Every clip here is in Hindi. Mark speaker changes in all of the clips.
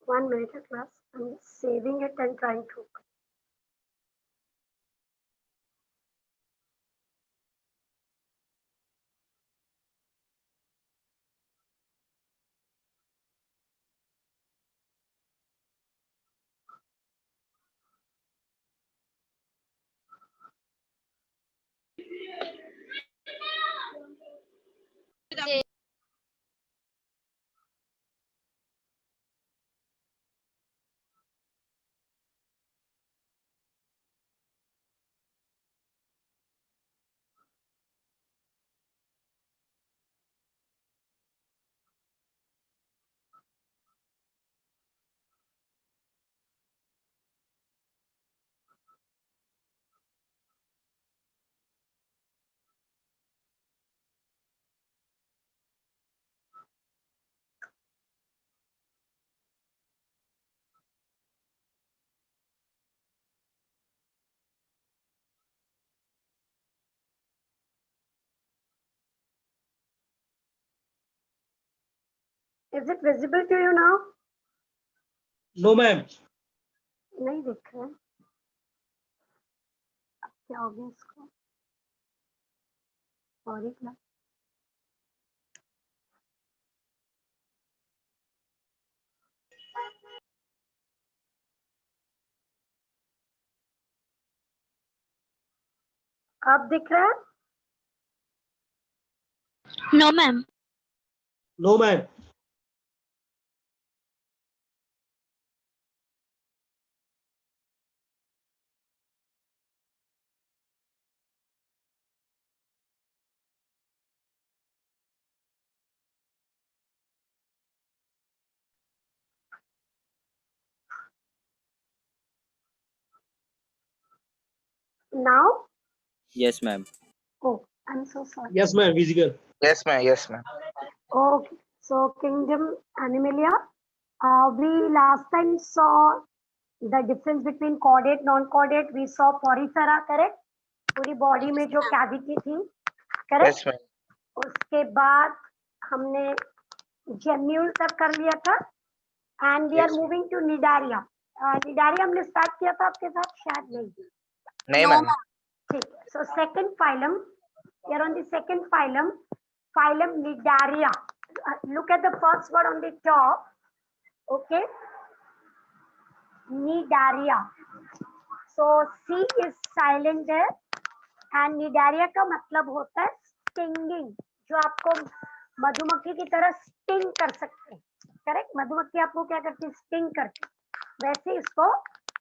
Speaker 1: 1 minute class. I'm just saving it and trying to. Is it visible to you now?
Speaker 2: No, ma'am.
Speaker 1: नहीं दिख रहा है. अब क्या हो गया इसको? Sorry class. अब दिख रहा है?
Speaker 3: No, ma'am.
Speaker 2: No, ma'am.
Speaker 1: Now?
Speaker 4: Yes, ma'am.
Speaker 1: Oh, I'm so sorry.
Speaker 2: Yes, ma'am. Visible.
Speaker 5: Yes, ma'am. Yes, ma'am.
Speaker 1: Okay, so Kingdom Animalia. We last time saw the difference between chordate, non-chordate. We saw porifera, correct? पूरी बॉडी में जो कैविटी थी, करेक्ट?
Speaker 5: Yes, ma'am.
Speaker 1: उसके बाद हमने जेम्यूल तक कर लिया था and we are
Speaker 5: Yes.
Speaker 1: Moving to cnidaria. Cnidaria हमने स्टार्ट किया था आपके साथ, शायद नहीं.
Speaker 5: नहीं, मैम.
Speaker 1: ठीक है. So second phylum, we are on the second phylum, phylum cnidaria. Look at the first word on the top. Okay, Nidaria. So C is silent there and Nidaria का मतलब होता है stinging, जो आपको मधुमक्खी की तरह sting कर सकते हैं. करेक्ट? मधुमक्खी आपको क्या करती है? Sting करती है. वैसे इसको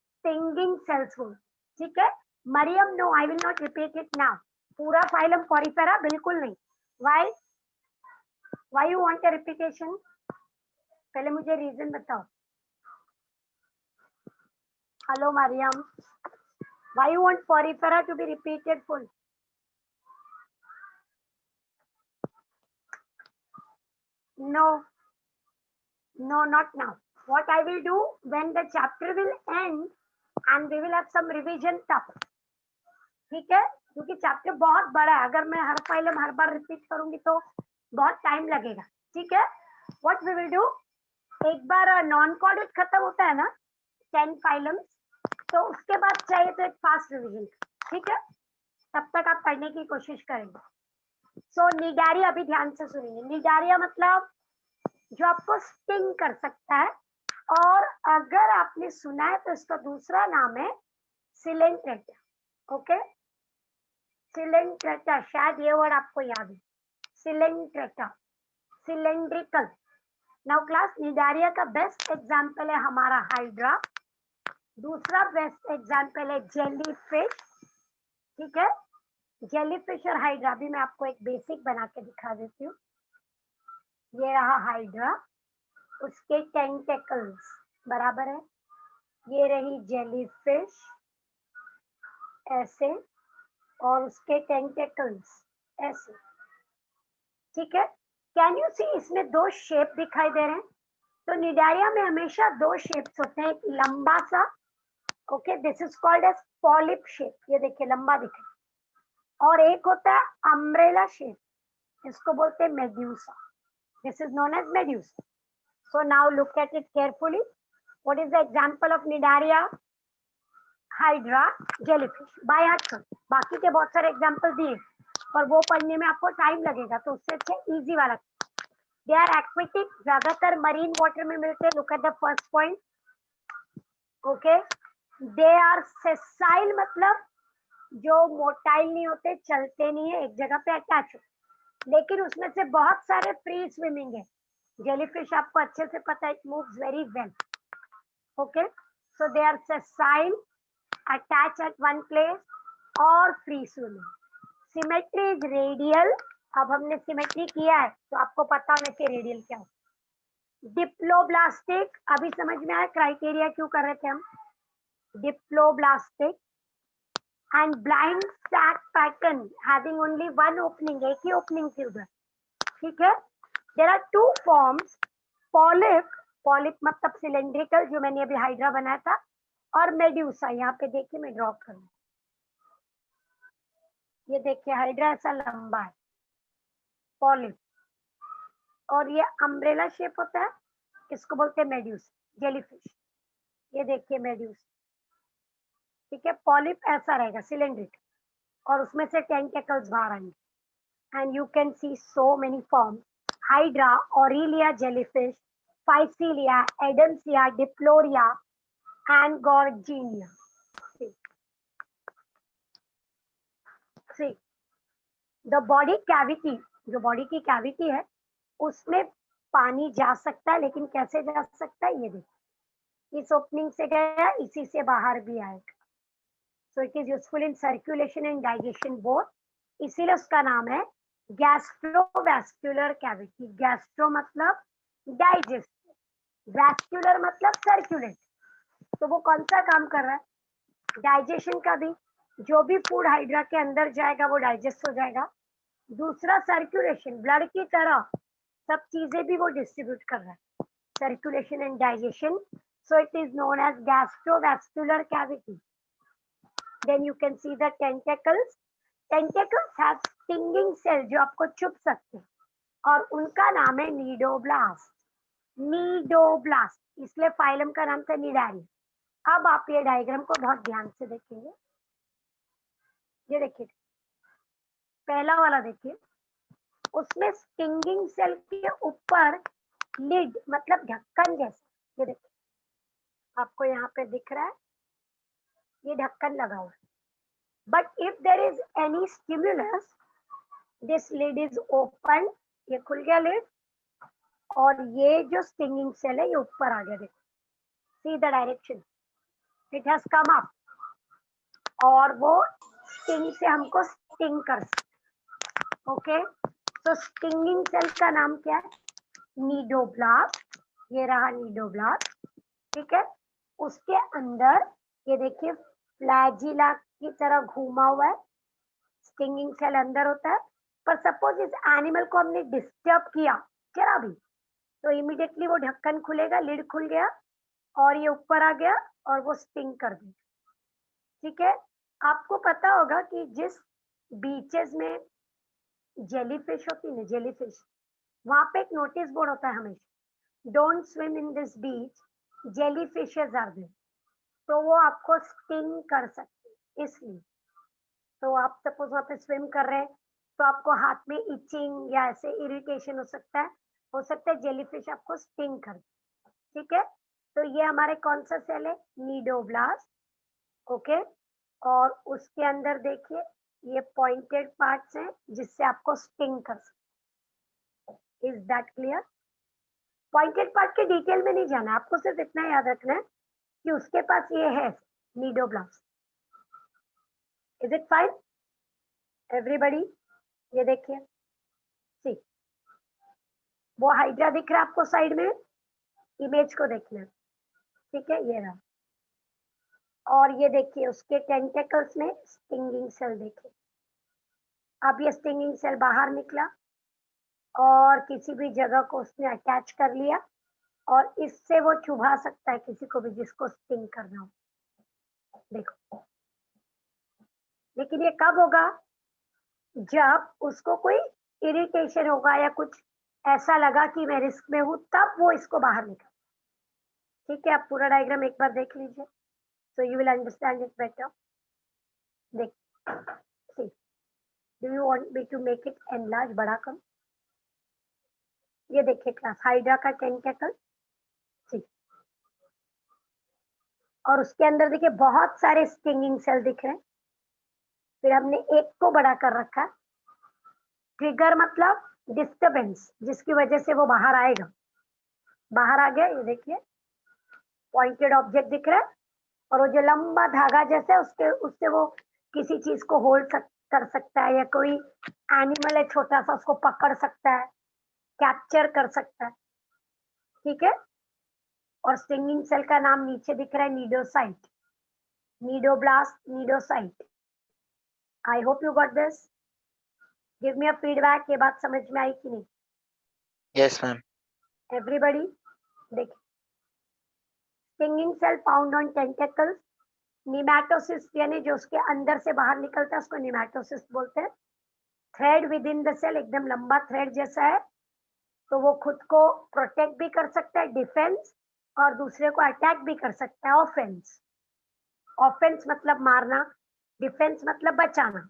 Speaker 1: stinging cells हो. ठीक है? Maryam, no, I will not repeat it now. पूरा फाइलम पोरिफेरा बिल्कुल नहीं. Why you want a repetition? पहले मुझे रीजन बताओ. Hello Maryam, why you want porifera to be repeated full? No, not now. What I will do, when the chapter will end and we will have some revision stuff. ठीक है? क्योंकि चैप्टर बहुत बड़ा है, अगर मैं हर फाइलम हर बार रिपीट करूंगी तो बहुत टाइम लगेगा. ठीक है? What we will do, एक बार नॉन कॉर्डेट खत्म होता है ना 10 फाइलम्स, तो उसके बाद चाहिए तो एक फास्ट रिवीजन. ठीक है? तब तक आप पढ़ने की कोशिश करेंगे. सो निडारिया, अभी ध्यान से सुनिए. निडारिया मतलब जो आपको स्टिंग कर सकता है, और अगर आपने सुना है तो इसका दूसरा नाम है सिलेंट्रेटा. ओके, सिलेंट्रेटा, शायद ये वर्ड आपको याद है. Coelenterata, cylindrical. Now class, Cnidaria का बेस्ट एग्जांपल है हमारा हाइड्रा. दूसरा बेस्ट एग्जांपल है जेली फिश. ठीक है? जेली फिश और हाइड्रा भी मैं आपको एक बेसिक बना के दिखा देती हूँ. ये रहा हाइड्रा, उसके टेंटेकल्स बराबर है. ये रही जेली फिश ऐसे, और उसके टेंटेकल्स ऐसे. ठीक है? कैन यू सी, इसमें दो शेप दिखाई दे रहे हैं. तो निडारिया में हमेशा दो शेप्स होते हैं, एक लंबा सा, okay, this is called as polyp shape. ये देखिए लंबा दिखे. और एक होता है अम्ब्रेला शेप, इसको बोलते हैं medusa. This is known as medusa. So now look at it carefully. What is the example of cnidaria? Hydra, jellyfish. By heart कर, बाकी के बहुत सारे एग्जांपल दिए और वो पढ़ने में आपको टाइम लगेगा, तो उससे अच्छा इजी वाला। दे आर एक्वेटिक, ज्यादातर मरीन वाटर में मिलते हैं। Look at the first point. Okay, they are sessile, मतलब जो मोटाइल नहीं होते, चलते नहीं है, एक जगह पे अटैच हो, लेकिन उसमें से बहुत सारे फ्री स्विमिंग है। जेलीफिश आपको अच्छे से पता है, it moves very well. Okay, so they are sessile, attach at one place और free swimming. Symmetry is radial. अब हमने सिमेट्री किया है तो आपको पता होना चाहिए रेडियल क्या हो। डिप्लोब्लास्टिक, अभी समझ में आया क्राइटेरिया क्यों कर रहे थे हम। Diploblastic and blind sac pattern having only one opening, एक ही ओपनिंग थी उधर, ठीक है। There are two forms, polyp, polyp मतलब सिलेंड्रिकल जो मैंने अभी हाइड्रा बनाया था, और मेड्यूसा। यहाँ पे देखिए मैं ड्रॉ करूँ, ये देखिए हाइड्रा ऐसा लंबा है, पॉलिप, और ये अम्ब्रेला शेप होता है, इसको बोलते हैं मेड्यूस, जेलीफिश। ये देखिए मेड्यूस, ठीक है। पॉलिप ऐसा रहेगा सिलेंड्रिक, और उसमें से टेंटेकल्स बाहर आएंगे। And you can see so many forms, hydra, aurelia jellyfish, physalia, adamsia, diploria and gorgonia. See the body cavity, जो बॉडी की कैविटी है उसमें पानी जा सकता है, लेकिन कैसे जा सकता है ये देखिए, इस ओपनिंग से गया, इसी से बाहर भी आएगा। सो it is useful in circulation and digestion both, इसीलिए उसका नाम है गैस्ट्रोवैस्कुलर कैविटी। गैस्ट्रो मतलब डाइजेस्ट, वैस्कुलर मतलब सर्कुलेट, तो वो कौन सा काम कर रहा है, डाइजेशन का भी। जो भी फूड हाइड्रा के अंदर जाएगा वो डाइजेस्ट हो जाएगा। दूसरा सर्कुलेशन, ब्लड की तरह सब चीजें भी वो डिस्ट्रीब्यूट कर रहा है, circulation and digestion. So it is known as gastrovascular cavity. Then you can see the tentacles. Tentacles have stinging cell जो आपको चुभ सकते हैं, और उनका नाम है नीडोब्लास्ट। नीडोब्लास्ट, इसलिए फाइलम का नाम था निडारिया। अब आप ये डायग्राम को बहुत ध्यान से देखेंगे, ये देखिए पहला वाला देखिए, उसमें स्टिंगिंग सेल के ऊपर लिड मतलब ढक्कन जैसा, ये देखिए आपको यहाँ पे दिख रहा है, ये ढक्कन लगा हुआ है। But if there is any stimulus, this lid is open, ये खुल गया लिड, और ये जो स्टिंगिंग सेल है ये ऊपर आ गया, देखो see the direction, it has come up, और वो स्टिंग से हमको स्टिंग कर सकते। ओके, तो स्टिंगिंग सेल का नाम क्या है, नीडोब्लास्ट। ये रहा नीडोब्लास्ट, ठीक है। उसके अंदर ये देखिए फ्लैजिला की तरह घूमा हुआ है, स्टिंगिंग सेल अंदर होता है। पर सपोज इस एनिमल को हमने डिस्टर्ब किया जरा भी, तो इमीडिएटली वो ढक्कन खुलेगा, लिड खुल गया, और ये ऊपर आ गया, और वो स्टिंग कर देगा, ठीक है। आपको पता होगा कि जिस बीचेस में जेलीफिश होती है, जेलीफिश, वहां पे एक नोटिस बोर्ड होता है हमेशा, don't swim in this beach, jellyfishes are there, तो वो आपको स्टिंग कर सकते हैं। इसलिए तो आप सपोज वहां पे स्विम कर रहे हैं, तो आपको हाथ में इचिंग या ऐसे इरिटेशन हो सकता है जेलीफिश आपको स्टिंग कर दे, ठीक है। तो ये हमारे कौन सा सेल है, नीडोब्लास्ट, ओके। और उसके अंदर देखिए ये पॉइंटेड पार्ट्स हैं जिससे आपको स्टिंग कर सकते। Is that clear? Pointed part के डिटेल में नहीं जाना, आपको सिर्फ इतना याद रखना है कि उसके पास ये है cnidoblast. Is it fine everybody? ये देखिए सी, वो हाइड्रा दिख रहा है आपको साइड में, इमेज को देखना, ठीक है, ये रहा। और ये देखिए उसके टेंटेकल्स में स्टिंगिंग सेल देखिए। अब ये स्टिंगिंग सेल बाहर निकला और किसी भी जगह को उसने अटैच कर लिया, और इससे वो चुभा सकता है किसी को भी जिसको स्टिंग करना हो, देखो। लेकिन ये कब होगा, जब उसको कोई इरिटेशन होगा या कुछ ऐसा लगा कि मैं रिस्क में हूं, तब वो इसको बाहर निकाल, ठीक है, आप पूरा डायग्राम एक बार देख लीजिए, so you will understand it better. देख, see, do you want me to make it enlarge, बड़ा कम? ये देखिए क्लास, हाइड्रा का टेंटेकल, ठीक, और उसके अंदर देखिए बहुत सारे स्टिंगिंग सेल दिख रहे हैं। फिर हमने एक को बड़ा कर रखा है। ट्रिगर मतलब डिस्टरबेंस, जिसकी वजह से वो बाहर आएगा। बाहर आ गया, ये देखिए पॉइंटेड ऑब्जेक्ट दिख रहा है, और वो जो लंबा धागा जैसा है उसके उससे वो किसी चीज को होल्ड कर सकता है, या कोई एनिमल है छोटा सा उसको पकड़ सकता है, कैप्चर कर सकता है। ठीक है, और स्टिंगिंग सेल का नाम नीचे दिख रहा है, cnidocyte, cnidoblast, cnidocyte. I hope you got this. Give me a feedback, ये बात समझ में आई कि नहीं?
Speaker 5: Yes, ma'am.
Speaker 1: एवरीबॉडी देखिए, stinging cell found on tentacles, nematocysts यानी जो उसके अंदर से बाहर निकलता है उसको निमैटोसिस बोलते हैं। Thread within the cell, एकदम लंबा थ्रेड जैसा है, तो वो खुद को प्रोटेक्ट भी कर सकता है, डिफेंस, और दूसरे को अटैक भी कर सकता है, ऑफेंस। ऑफेंस मतलब मारना, डिफेंस मतलब बचाना।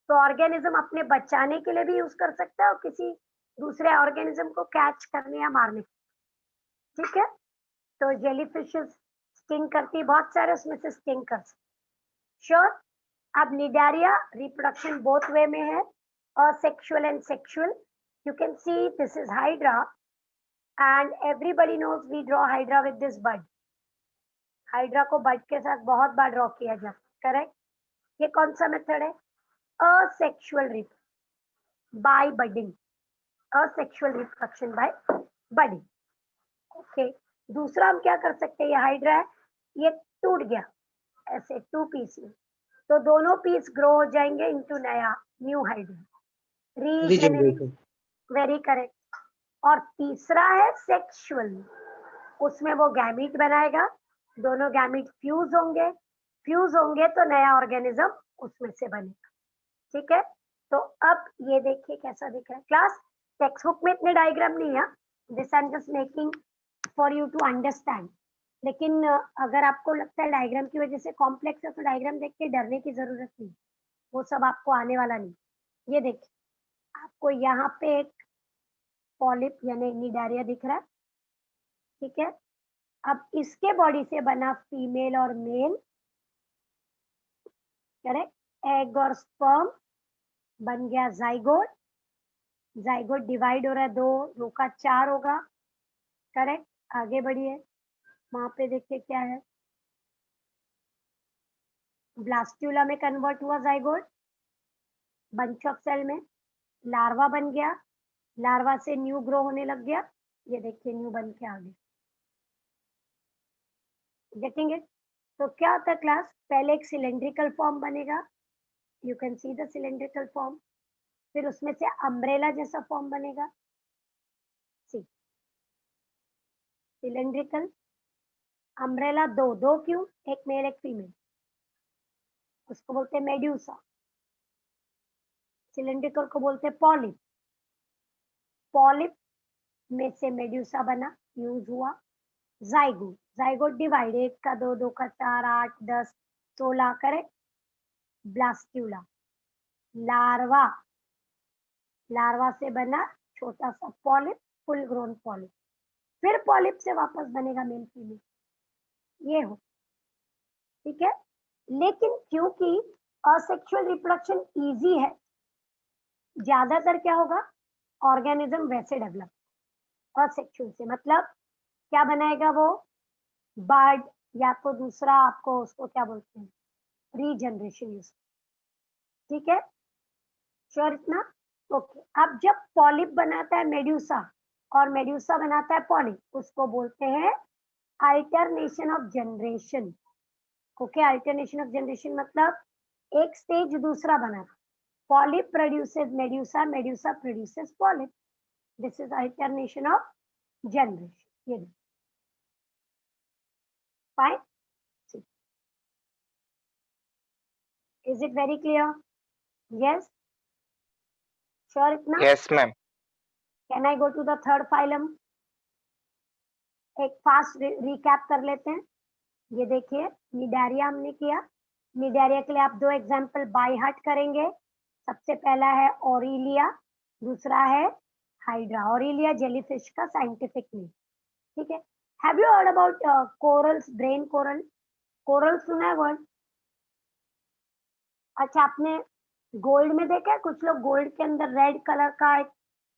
Speaker 1: तो ऑर्गेनिज्म अपने बचाने के लिए भी यूज कर सकता है और किसी दूसरे ऑर्गेनिज्म को कैच करने या मारने। ठीक है, तो जेलीफिशेस स्टिंग करती है, बहुत सारे उसमें से स्टिंग कर सकते। श्योर। अब निडारिया रिप्रोडक्शन बोथ वे में है, asexual and sexual. You can see this is hydra, and everybody knows we draw hydra with this bud. hydra को bud के साथ बहुत बार ड्रॉ किया जाता है, करेक्ट? ये कौन सा मेथड है? asexual reproduction by budding, asexual reproduction by budding. Okay, दूसरा हम क्या कर सकते हैं, ये हाइड्रा है, ये टूट गया ऐसे 2 पीस में, तो दोनों पीस ग्रो हो जाएंगे इनटू नया new hydra, regenerate.
Speaker 2: Regeneration.
Speaker 1: Very correct. और तीसरा है सेक्सुअल, उसमें वो गैमीट बनाएगा, दोनों गैमीट फ्यूज होंगे तो नया ऑर्गेनिज्म उसमें से बनेगा। ठीक है, तो अब ये देखिए कैसा दिख रहा है क्लास। टेक्स्ट बुक में इतने डायग्राम नहीं है, this I am just making for you to understand. लेकिन अगर आपको लगता है डायग्राम की वजह से कॉम्प्लेक्स है तो डायग्राम देख के डरने की जरूरत नहीं, वो सब आपको आने वाला नहीं। ये देखिए, आपको यहाँ पे एक पॉलिप यानी निडारिया दिख रहा है। ठीक है, अब इसके बॉडी से बना फीमेल और मेल, करेक्ट, एग और स्पर्म बन गया जाइगोट। जाइगोट डिवाइड हो रहा है, 2 का 4 होगा, करेक्ट। आगे बढ़िए, वहां पे देखिए क्या है, ब्लास्ट्यूला में कन्वर्ट हुआ जाइगोट, बंच ऑफ सेल में लार्वा बन गया, लार्वा से न्यू ग्रो होने लग गया, ये देखिए न्यू बन के आ गया। Getting it? तो क्या होता है क्लास, पहले एक सिलेंड्रिकल फॉर्म बनेगा, you can see the cylindrical form, फिर उसमें से अम्ब्रेला जैसा फॉर्म बनेगा, सी सिलेंड्रिकल अम्ब्रेला, दो क्यों, एक मेल एक फीमेल, उसको बोलते हैं मेड्यूसा। सिलेंड्रिकल को बोलते हैं पॉलिप, पॉलिप में से मेड्यूसा बना, यूज हुआ। जाइगोट, जाइगोट डिवाइड, 1 का 2, 2 का 4, 8, 10, 16, करेक्ट। ब्लास्ट्यूला, लार्वा, लार्वा से बना छोटा सा पॉलिप, फुल ग्रोन पॉलिप, फिर पॉलिप से वापस बनेगा मेल फीमेल, ये हो। ठीक है, लेकिन क्योंकि असेक्सुअल रिप्रोडक्शन इजी है, ज्यादातर क्या होगा, ऑर्गेनिज्म वैसे डेवलप, असेक्सुअल से मतलब क्या बनाएगा वो, बर्ड, या तो दूसरा आपको उसको क्या बोलते हैं, रीजनरेशन यूज। ठीक है, श्योर इतना? ओके, अब जब पॉलिप बनाता है मेड्यूसा और मेड्यूसा बनाता है पॉलिप, उसको बोलते हैं alternation of generation. Okay, alternation of generation मतलब एक स्टेज दूसरा बना, polyp produces medusa, medusa produces polyp, this is alternation of generation. ये fine, is it very clear? Yes, sure इतना?
Speaker 5: Yes, ma'am.
Speaker 1: Can I go to the third phylum? एक फास्ट रिकैप कर लेते हैं। ये देखिए निडारिया हमने किया। निडारिया के लिए आप दो एग्जाम्पल बाय हार्ट करेंगे। सबसे पहला है ओरिलिया, दूसरा है हाइड्रा। ओरिलिया जेलीफिश का साइंटिफिक नेम, ठीक है। Have you heard about corals, brain coral? Coral सुना है वर्ड? अच्छा, आपने गोल्ड में देखा है? कुछ लोग गोल्ड के अंदर रेड कलर का एक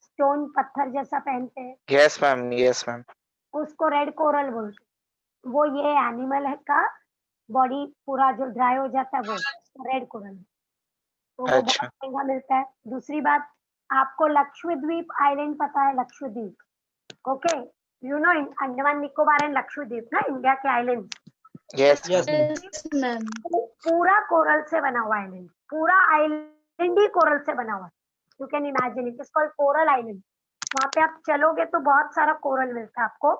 Speaker 1: स्टोन पत्थर जैसा पहनते हैं,
Speaker 5: Yes, ma'am. Yes, ma'am.
Speaker 1: उसको रेड कोरल बोलते हैं। वो ये एनिमल है का बॉडी पूरा जो ड्राई हो जाता है वो रेड कोरल, तो वो बहुत
Speaker 5: अच्छा.
Speaker 1: महंगा मिलता है। दूसरी बात, आपको लक्षद्वीप आइलैंड पता है? Lakshadweep, okay, you know Andaman Nicobar and Lakshadweep ना, इंडिया के island.
Speaker 5: Yes,
Speaker 2: Yes,
Speaker 5: ma'am.
Speaker 2: ma'am.
Speaker 3: Yes, ma'am.
Speaker 1: पूरा कोरल से बना हुआ आइलैंड, पूरा आइलैंड ही कोरल से बना हुआ। You can imagine it is called coral island. वहां पे आप चलोगे तो बहुत सारा कोरल मिलता है आपको,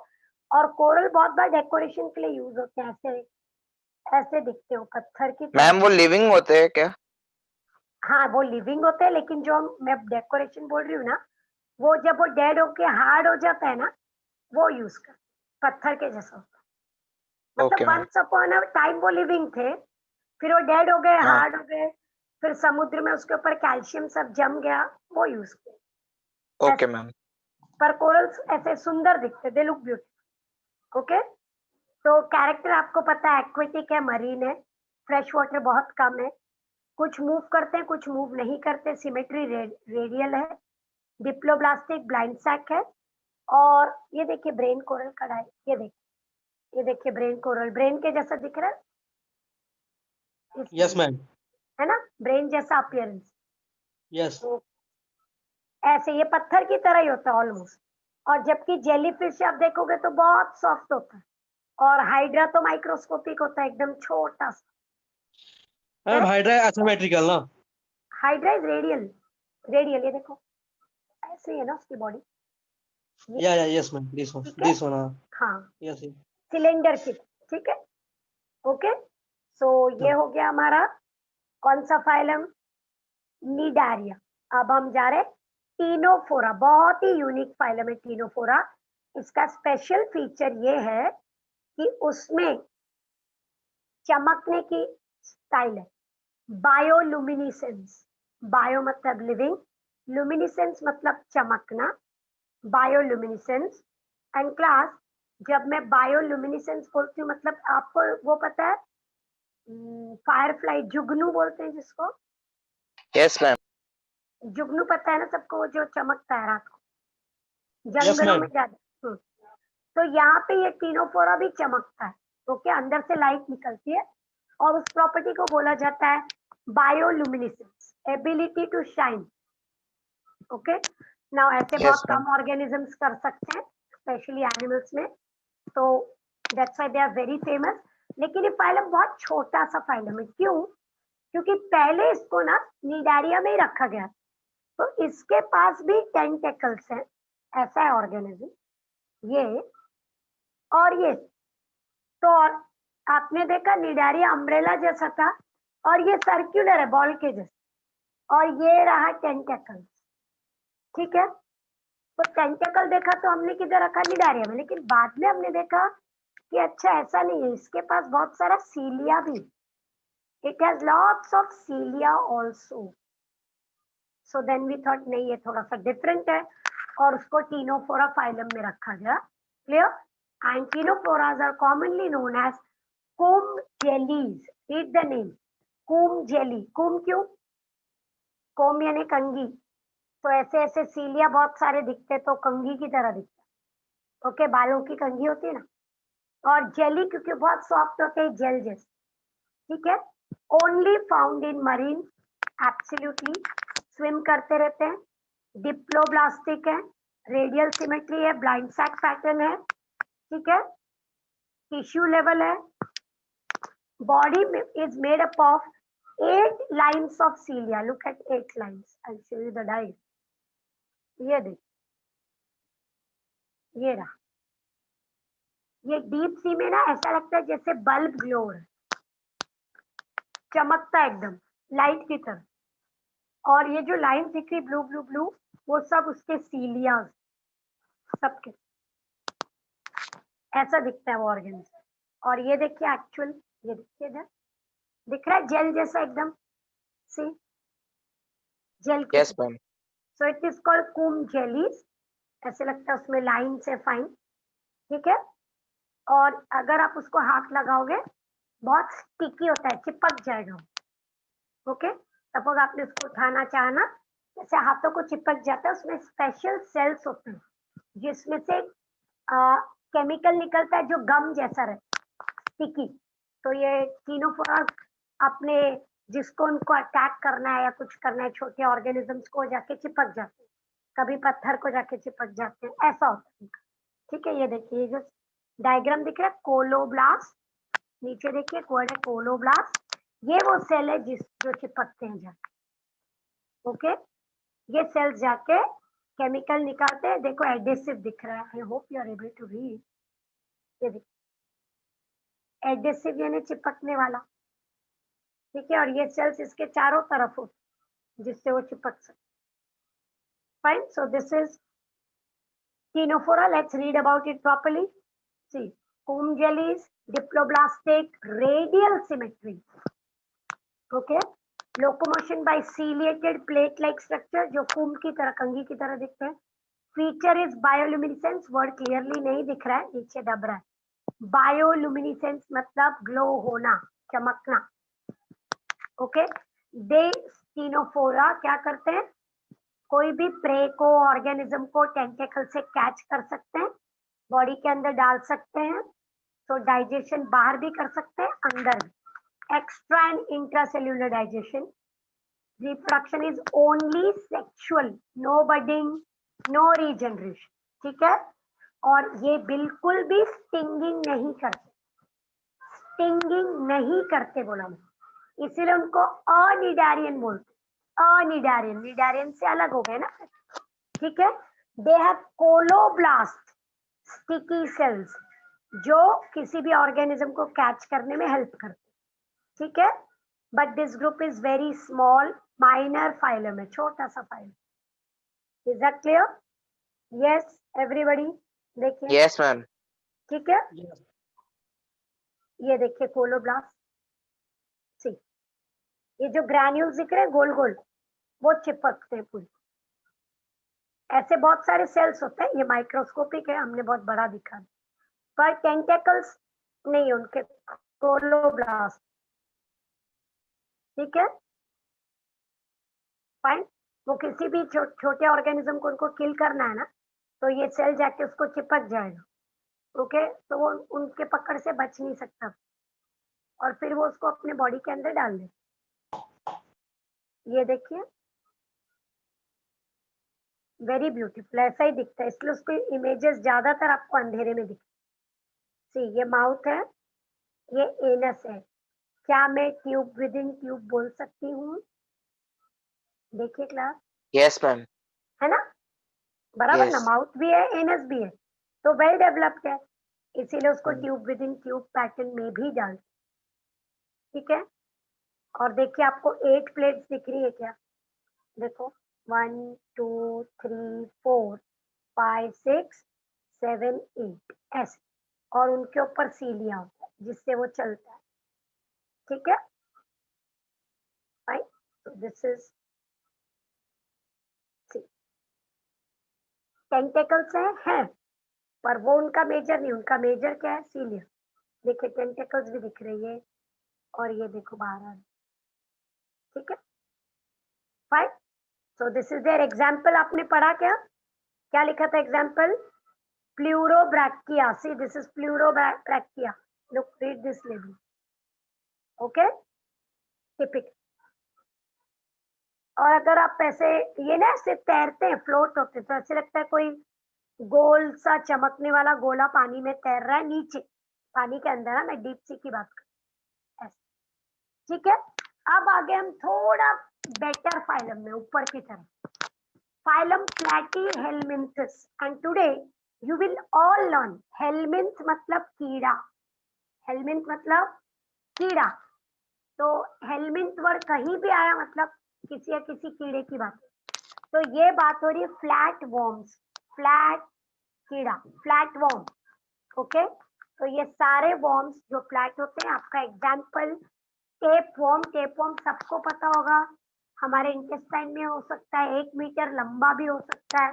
Speaker 1: और कोरल बहुत बार डेकोरेशन के लिए यूज होते हैं। ऐसे ऐसे दिखते हो पत्थर की तरह।
Speaker 5: मैम वो लिविंग होते हैं क्या?
Speaker 1: हाँ, वो लिविंग होते हैं, लेकिन जो मैं डेकोरेशन बोल रही हूँ ना, वो जब वो डेड होके हार्ड हो जाता है ना, वो यूज कर पत्थर के जैसा होता है। मतलब
Speaker 5: Okay, ma'am.
Speaker 1: Once upon a time वो लिविंग थे, फिर वो डेड हो गए,
Speaker 5: हाँ.
Speaker 1: हार्ड हो गए, फिर समुद्र में उसके ऊपर कैल्शियम सब जम गया, वो यूज किया।
Speaker 5: Okay, ma'am.
Speaker 1: पर कोरल्स ऐसे सुंदर दिखते, दे लुक ब्यूटीफुल, ओके। तो कैरेक्टर आपको पता है, एक्वेटिक है, मरीन है, फ्रेश वाटर बहुत कम है, कुछ मूव करते हैं कुछ मूव नहीं करते, सिमेट्री रेडियल है, डिप्लोब्लास्टिक ब्लाइंड सैक है। और ये देखिए ब्रेन कोरल का डाय, ये देखिए ब्रेन कोरल ब्रेन के जैसा दिख रहा है
Speaker 2: Yes, ma'am.
Speaker 1: है ना, ब्रेन जैसा अपीयरेंस।
Speaker 2: Yes.
Speaker 1: तो ऐसे ये पत्थर की तरह ही होता है ऑलमोस्ट। और जबकि जेलीफिश आप देखोगे तो बहुत सॉफ्ट होता है, और हाइड्रा तो माइक्रोस्कोपिक होता है, एकदम छोटा सा।
Speaker 2: Ma'am, Hydra is asymmetrical, ना?
Speaker 1: हाइड्रा इज रेडियल, रेडियल, ये देखो ऐसे ही है ना उसकी body,
Speaker 2: Yeah, yeah, yes, ma'am. This one.
Speaker 1: ठीक है।
Speaker 2: This one,
Speaker 1: हाँ,
Speaker 2: Yes, yes.
Speaker 1: सिलेंडर की, ठीक है, ओके। सो ये हो गया हमारा कौन सा फाइलम? निडारिया। अब हम जा रहे टीनोफोरा, बहुत ही यूनिक फाइलम है टीनोफोरा। इसका स्पेशल फीचर ये है कि उसमें चमकने की स्टाइल है, बायोलुमिनिसेंस। बायो मतलब लिविंग, लुमिनिसेंस मतलब चमकना, बायोलुमिनिसेंस। एंड क्लास, जब मैं बायोलुमिनिसेंस बोलती हूँ मतलब आपको वो पता है, फायरफ्लाई, जुगनू बोलते हैं जिसको,
Speaker 5: Yes, ma'am.
Speaker 1: जुगनू पता है ना सबको, वो जो चमकता है रात को
Speaker 2: Yes,
Speaker 1: जंगलों में
Speaker 2: ma'am.
Speaker 1: ज्यादा। तो यहाँ पे ये टीनोफोरा भी चमकता है, ओके, अंदर से लाइट निकलती है, और उस प्रॉपर्टी को बोला जाता है bioluminescence, ability to shine, okay. Now ऐसे बहुत
Speaker 5: Yes, ma'am.
Speaker 1: कम ऑर्गेनिजम्स कर सकते हैं, स्पेशली एनिमल्स में, तो that's why they are very famous. लेकिन ये फाइलम बहुत छोटा सा फाइलम है, क्यों? क्योंकि पहले इसको ना निडारिया में ही रखा गया, तो इसके पास भी टेंटेकल्स हैं, ऐसा है ऑर्गेनिज्म ये। और ये तो, और आपने देखा निडारिया अम्ब्रेला जैसा था, और ये सर्कुलर है बॉल के जैसा, और ये रहा टेंटेकल्स, ठीक है। तो टेंटेकल देखा तो हमने किधर रखा? निडारिया में, लेकिन बाद में हमने देखा कि अच्छा ऐसा नहीं है, इसके पास बहुत सारा सीलिया भी, it has lots of cilia also. So then we thought नहीं, ये थोड़ा सा डिफरेंट है, और उसको टीनोफोरा फाइलम में रखा गया, clear. And ctenophores are commonly known as comb jellies, read the name, comb jelly। comb क्यों? comb यानी कंघी, तो ऐसे ऐसे सीलिया बहुत सारे दिखते, तो कंघी की तरह दिखता, ओके, बालों की कंघी होती है ना। और जेली क्योंकि बहुत सॉफ्ट होते हैं, जेल जैसे, ठीक है। Only found in marine, absolutely, swim करते रहते हैं, डिप्लोब्लास्टिक है, रेडियल सिमेट्री है, ब्लाइंड सैक पैटर्न है, ठीक है, टिश्यू लेवल है, body is made up of 8 lines of cilia. Look at 8 lines. I'll show you the diagram. ये देख, ये रहा, ये डीप सी में ना ऐसा लगता है जैसे बल्ब ग्लो हो रहा है, चमकता है एकदम लाइट की तरह। और ये जो लाइन दिख रही ब्लू ब्लू ब्लू, वो सब उसके सीलियाज सबके, ऐसा दिखता है वो ऑर्गेनिज्म। और ये देखिए एक्चुअल, ये देखिए इधर दिख रहा है जेल जैसा एकदम, सी जेल की।
Speaker 5: Yes, ma'am.
Speaker 1: So it is called comb jellies. ऐसे लगता है उसमें लाइन से फाइन, ठीक है। और अगर आप उसको हाथ लगाओगे बहुत स्टिकी होता है, चिपक जाएगा। ओके, सपोज आपने उसको उठाना चाहना, जैसे हाथों को चिपक जाता है, उसमें स्पेशल सेल्स होते हैं जिसमें से केमिकल निकलता है जो गम जैसा रहता है, स्टिकी। तो ये कीनोफोरा अपने जिसको उनको अटैक करना है या कुछ करना है, छोटे ऑर्गेनिजम्स को जाके चिपक जाते हैं, कभी पत्थर को जाके चिपक जाते हैं, ऐसा होता है। ठीक है, ये देखिए ये जो डायग्राम दिख रहा है कोलोब्लास्ट, नीचे देखिए वर्ड है कोलोब्लास्ट, ये वो सेल है जो चिपकते हैं जाके। ओके, ये सेल्स जाके केमिकल निकालते हैं। देखो एडेसिव दिख रहा है, I hope you are able to read. ये देखिए एडेसिव यानी चिपकने वाला, ठीक है। और ये सेल्स इसके चारों तरफ हो जिससे वो चिपक सकते। Fine, so this is Ctenophora. Let's read about it properly. See, comb jellies, diploblastic, radial symmetry. Okay, locomotion by ciliated plate-like structure, जो comb की तरह, कंघी की तरह दिखते हैं. Feature is bioluminescence. Word clearly नहीं दिख रहा है, नीचे दब रहा है. Bioluminescence मतलब glow होना, चमकना. Okay, they Ctenophora क्या करते हैं? कोई भी प्रे को, ऑर्गेनिज्म को टेंटेकल से कैच कर सकते हैं, बॉडी के अंदर डाल सकते हैं, तो डाइजेशन बाहर भी कर सकते हैं, अंदर भी. Extra and intracellular digestion. Reproduction is only sexual, no budding, no regeneration, ठीक है. और ये बिल्कुल भी स्टिंगिंग नहीं करते, स्टिंगिंग नहीं करते बोला मैं, इसीलिए उनको अनिडारियन बोलते. अनिडारियन, निडारियन से अलग हो गए ना, ठीक है. They have colloblast, sticky cells, जो किसी भी ऑर्गेनिज्म को कैच करने में हेल्प करते, ठीक है. But this group is very small, minor phylum है, छोटा सा phylum. Is that clear? Yes everybody, देखिए.
Speaker 5: Yes, ma'am.
Speaker 1: ठीक है,
Speaker 2: Yes.
Speaker 1: ये देखिए कोलोब्लास्ट. सी, ये जो ग्रैन्यूल्स दिख रहे हैं गोल गोल, वो चिपकते हैं पूरी. ऐसे बहुत सारे सेल्स होते हैं, ये माइक्रोस्कोपिक है, हमने बहुत बड़ा दिखा, पर टेंटेकल्स नहीं उनके, कोलोब्लास्ट, ठीक है. फाइन, वो किसी भी छोटे ऑर्गेनिज्म को उनको किल करना है ना, तो ये सेल जाके उसको चिपक जाएगा. ओके, तो वो उनके पकड़ से बच नहीं सकता, और फिर वो उसको अपने बॉडी के अंदर डाल दे. ये देखिए वेरी ब्यूटीफुल, ऐसा ही दिखता है, इसलिए उसके इमेजेस ज्यादातर आपको अंधेरे में दिखते. सी, ये माउथ है, ये एनस है. क्या मैं ट्यूब विद इन ट्यूब बोल सकती हूँ? देखिए क्लास,
Speaker 5: Yes, ma'am.
Speaker 1: है ना, बराबर ना.
Speaker 5: Yes.
Speaker 1: माउथ भी है, एनस भी है, तो वेल डेवलप्ड है, इसीलिए उसको
Speaker 2: Hmm.
Speaker 1: Tube within tube pattern में भी डाल, ठीक है. और देखिए आपको 8 प्लेट्स दिख रही है क्या? देखो 1 2 3 4 5 6 7 8 ऐसे, और उनके ऊपर सीलियां होता है जिससे वो चलता है, ठीक है. Fine, so this is tentacles है, पर वो उनका मेजर नहीं, उनका मेजर क्या है? सीलिया. देखिए टेंटेकल्स भी दिख रही है, और ये देखो बाहर आ रही, ठीक है. Fine, so this is their example. आपने पढ़ा क्या, क्या लिखा था example? Pleurobrachia. See, this is pleurobrachia. Look, read this label. Okay, टिपिक. और अगर आप ऐसे, ये ना ऐसे तैरते हैं, फ्लोट होते, तो ऐसे लगता है कोई गोल सा चमकने वाला गोला पानी में तैर रहा है नीचे, पानी के अंदर है, मैं डीप सी की बात कर, ठीक है. अब आगे हम थोड़ा बेटर फाइलम में, ऊपर की तरफ, phylum platyhelminthes. And today you will all learn, helminth मतलब कीड़ा, हेलमिन्थ मतलब कीड़ा. तो हेलमिन्थ वर्ड कहीं भी आया मतलब किसी या किसी कीड़े की बात. तो ये बात हो रही है फ्लैट वॉर्म्स, फ्लैट कीड़ा, फ्लैट वॉर्म. ओके, तो ये सारे वॉर्म्स जो फ्लैट होते हैं, आपका एग्जाम्पल टेप वॉर्म सबको पता होगा, हमारे इंटेस्टाइन में हो सकता है, 1 मीटर लंबा भी हो सकता है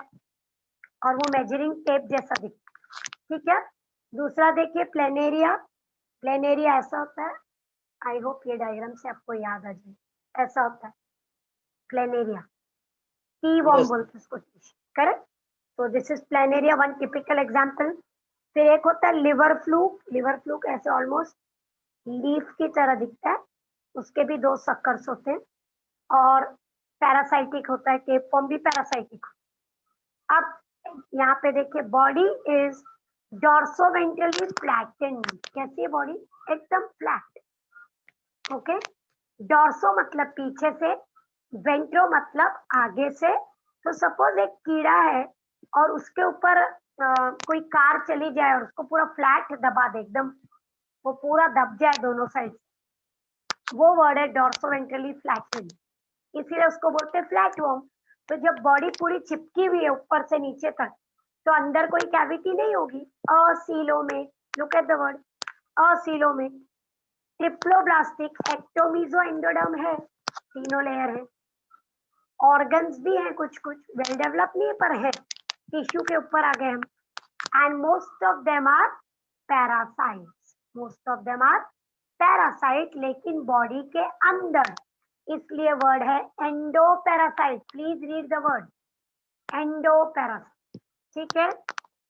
Speaker 1: और वो मेजरिंग टेप जैसा दिखता है, ठीक है। दूसरा देखिए प्लेनेरिया, प्लेनेरिया ऐसा होता है, आई होप ये डायग्राम से आपको याद आ जाए, ऐसा होता है प्लेनेरिया, टी वॉर्म
Speaker 2: Yes.
Speaker 1: बोलते हैं उसको, करेक्ट। तो this is planaria, one typical example. फिर एक होता है लिवर फ्लूक, लिवर फ्लूक ऐसे ऑलमोस्ट लीफ की तरह दिखता है, उसके भी 2 सक्कर्स होते हैं। और पैरासाइटिक होता है, टेप वॉर्म भी पैरासाइटिक। अब यहाँ पे देखिए बॉडी इज डॉर्सोवेंट्रली फ्लैटेंड, कैसी है बॉडी, एकदम फ्लैट, ओके। डॉर्सो मतलब पीछे से, वेंट्रो मतलब आगे से। तो सपोज एक कीड़ा है और उसके ऊपर कोई कार चली जाए और उसको पूरा फ्लैट दबा दे, एकदम वो पूरा दब जाए दोनों साइड, वो वर्ड है डॉर्सोवेंट्रली फ्लैटेंड, इसीलिए उसको बोलते हैं फ्लैट वॉर्म। तो जब बॉडी पूरी चिपकी हुई है ऊपर से नीचे तक, तो अंदर कोई कैविटी नहीं होगी, acoelomate, look at the word acoelomate. Triploblastic, ecto meso endoderm है, तीनों लेयर है। ऑर्गन्स भी हैं कुछ कुछ, वेल डेवलप नहीं है पर है, टिश्यू के ऊपर आ गए हम। And most of them are parasites, most of them are parasite, लेकिन बॉडी के अंदर, इसलिए वर्ड है endoparasite. Please read the word endoparasite, ठीक है।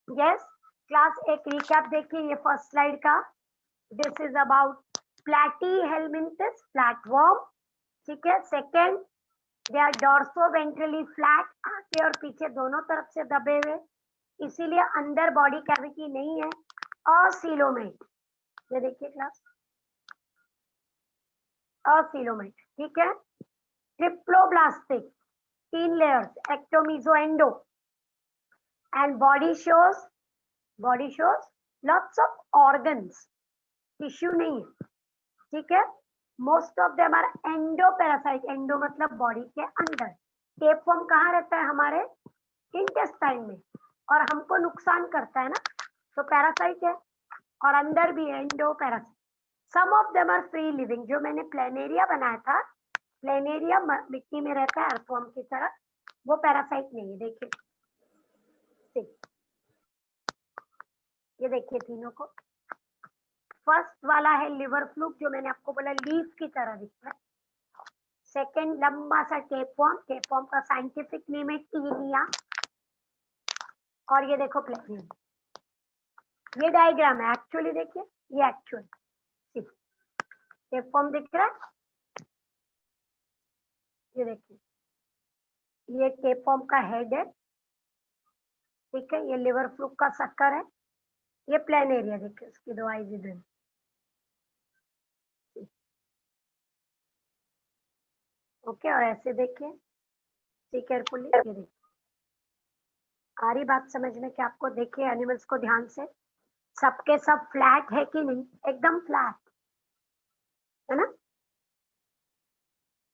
Speaker 1: यस क्लास, एक रिकैप देखिए ये फर्स्ट स्लाइड का, this is about platyhelminthes flatworm, ठीक है। Second, they are dorsoventrally flat, आगे और पीछे दोनों तरफ से दबे हुए, इसीलिए अंदर बॉडी कैविटी नहीं है। असीलोमेट, ये देखिए क्लास, असीलोमेट, ठीक है। Triploblastic, 3 layers, ecto meso endo, and body shows lots of organs, tissue नहीं है, ठीक है। Most of them are endoparasite, endo मतलब बॉडी के अंदर। टेपवर्म कहाँ रहता है, हमारे इंटेस्टाइन में, और हमको नुकसान करता है ना, तो पैरासाइट है, और अंदर भी है endoparasite. Some of them are free living, जो मैंने प्लेनेरिया बनाया था, प्लेनेरिया मिट्टी में रहता है अर्थवर्म की तरह, वो पैरासाइट नहीं है। देखिए ये देखिए तीनों को, फर्स्ट वाला है लिवर फ्लूक, जो मैंने आपको बोला लीफ की तरह दिखता है। सेकंड लंबा सा टेपवर्म, टेपवर्म का साइंटिफिक नेम है टीनिया। और ये देखो प्लेनियम, ये डायग्राम है एक्चुअली, देखिए ये एक्चुअल टेपवर्म दिख रहा है, ये देखिए ये टेपवर्म का हेड है, ठीक है। ये लिवर फ्लूक का शक्कर है, ये प्लेनेरिया, देखिए उसकी 2 आईज इधर, ओके। और ऐसे देखिए, सी केयरफुली, ये देखिए आ रही बात समझ में कि आपको, देखिए एनिमल्स को ध्यान से, सबके सब फ्लैट है कि नहीं, एकदम फ्लैट है ना,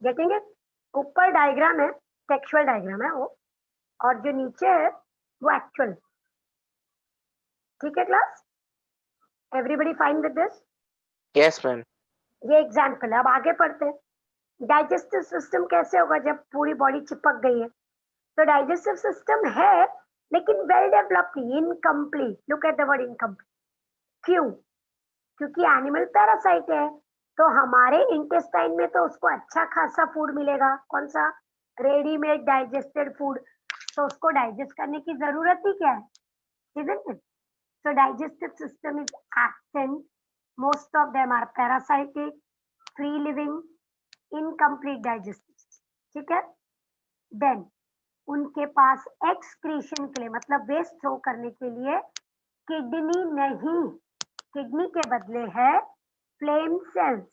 Speaker 1: गेटिंग इट। ऊपर डायग्राम है, टेक्सचुअल डायग्राम है वो, और जो नीचे है वो एक्चुअल, ठीक है class, everybody fine with this.
Speaker 5: Yes, ma'am.
Speaker 1: ये एग्जाम्पल है, अब आगे पढ़ते हैं। डाइजेस्टिव सिस्टम कैसे होगा जब पूरी बॉडी चिपक गई है, तो डाइजेस्टिव सिस्टम है लेकिन well developed, incomplete, look at the word incomplete. क्यों, क्योंकि एनिमल पैरासाइट है, तो हमारे इंटेस्टाइन में तो उसको अच्छा खासा फूड मिलेगा, कौन सा, रेडीमेड डाइजेस्टेड फूड, तो उसको डाइजेस्ट करने की जरूरत ही क्या है, isn't it? So digestive system is absent, most of them are parasitic, free living, incomplete digestive, ठीक है। देन उनके पास एक्सक्रीशन के लिए, मतलब वेस्ट थ्रो करने के लिए किडनी नहीं, किडनी के बदले है फ्लेम सेल्स,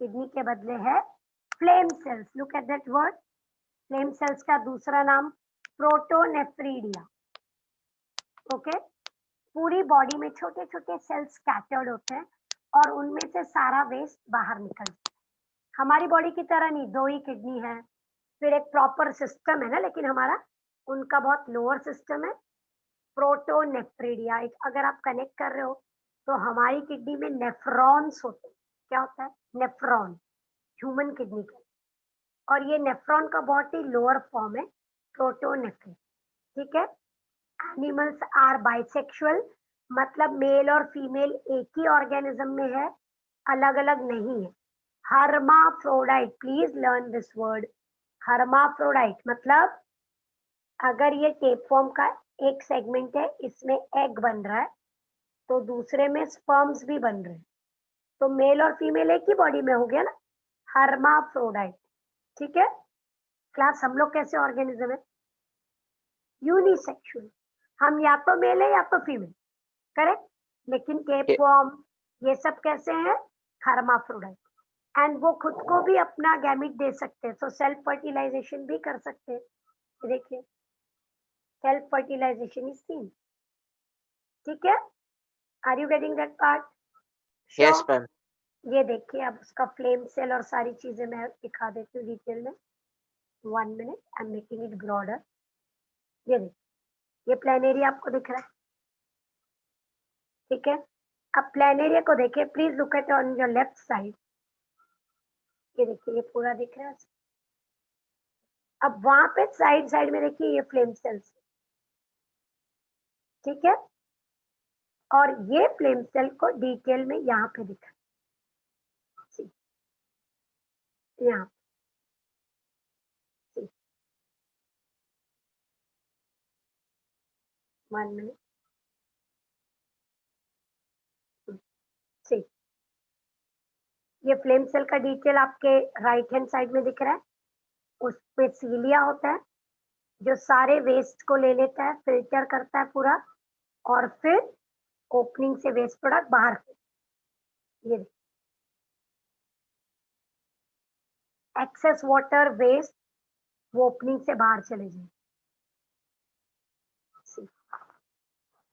Speaker 1: किडनी के बदले है flame cells, look at that word, flame cells का दूसरा नाम प्रोटोनेफ्रीडिया, ओके। पूरी बॉडी में छोटे छोटे सेल्स स्कैटर्ड होते हैं और उनमें से सारा वेस्ट बाहर निकल जाता है। हमारी बॉडी की तरह नहीं, 2 ही किडनी है, फिर एक प्रॉपर सिस्टम है ना, लेकिन हमारा, उनका बहुत लोअर सिस्टम है, प्रोटोनेफ्रीडिया। अगर आप कनेक्ट कर रहे हो तो हमारी किडनी में नेफ्रॉन्स होते हैं। क्या होता है? नेफ्रॉन, ह्यूमन किडनी का। और ये नेफ्रॉन का बहुत ही लोअर फॉर्म है, प्रोटोनेफ्रॉन। ठीक है। एनिमल्स आर बाइसेक्सुअल, मतलब मेल और फीमेल एक ही ऑर्गेनिज्म में है, अलग अलग नहीं है। Hermaphrodite, please learn this word. Hermaphrodite मतलब अगर ये टेप फॉर्म का एक सेगमेंट है, इसमें एग बन रहा है, तो दूसरे में स्पर्म्स भी बन रहे हैं, तो मेल और फीमेल एक ही बॉडी में हो गया ना, हर्माफ्रोडाइट। ठीक है क्लास, हम लोग कैसे ऑर्गेनिज्म है? यूनिसेक्सुअल। हम या तो मेल है या तो फीमेल, करेक्ट। लेकिन टेप
Speaker 5: Ye-
Speaker 1: फॉर्म ये सब कैसे हैं? हर्माफ्रोडाइट। एंड वो खुद को भी अपना गैमिट दे सकते हैं, तो सेल्फ फर्टिलाइजेशन भी कर सकते हैं। देखिए, सेल्फ फर्टिलाइजेशन इज सीन। ठीक है, are you getting that part?
Speaker 5: yes ma'am.
Speaker 1: ये देखिए, अब उसका फ्लेम सेल और सारी चीजें मैं दिखा देती हूँ डिटेल में। 1 minute, I am making it broader. ये देखिए, ये प्लानेरिया आपको दिख रहा है, ठीक है। अब प्लानेरिया को देखिए, please look eight on your left side. ये देखिए, ये पूरा दिख रहा है। अब वहां पे साइड साइड में देखिए, ये फ्लेम सेल्स, ठीक है। और ये फ्लेम सेल को डिटेल में यहाँ पे दिखा, यहाँ, 1 मिनट। सी, ये फ्लेम सेल का डिटेल आपके राइट हैंड साइड में दिख रहा है। उस पे सीलिया होता है, जो सारे वेस्ट को ले लेता है, फिल्टर करता है पूरा, और फिर ओपनिंग से वेस्ट प्रोडक्ट बाहर। ये एक्सेस वाटर वेस्ट वो ओपनिंग से बाहर चले जाए।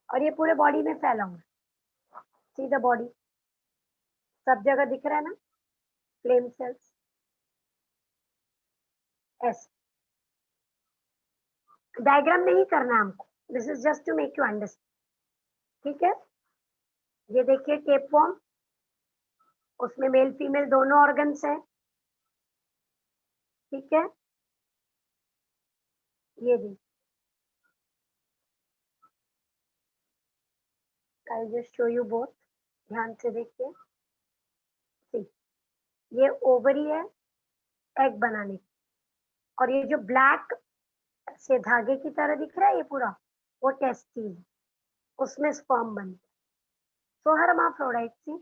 Speaker 1: और ये पूरे बॉडी में फैला हुआ है। सी द बॉडी, सब जगह दिख रहा है ना फ्लेम सेल्स। एस, डायग्राम नहीं करना है हमको, this is just to make you understand. ठीक है, ये देखिए टेप फॉर्म, उसमें मेल फीमेल दोनों ऑर्गन्स हैं। ठीक है, ये देखिए, I just show you both, ध्यान से देखिए। ये ओवरी है एग बनाने की, और ये जो ब्लैक से धागे की तरह दिख रहा है ये पूरा, वो टेस्टिस, उसमें स्पर्म बनता है। So hermaphrodite, see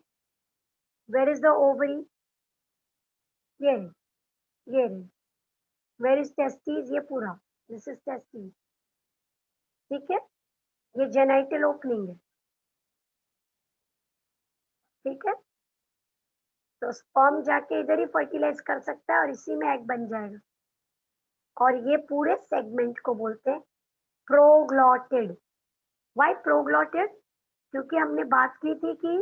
Speaker 1: where is the ovary? ये है, ये है। Where is testis? ये पूरा, दिस इज टेस्टिस। ठीक है, ये जेनाइटल ओपनिंग है। ठीक है, तो स्पर्म जाके इधर ही फर्टिलाइज कर सकता है और इसी में एग बन जाएगा। और ये पूरे सेगमेंट को बोलते हैं प्रोग्लॉटिड। Why proglottid? क्योंकि हमने बात की थी कि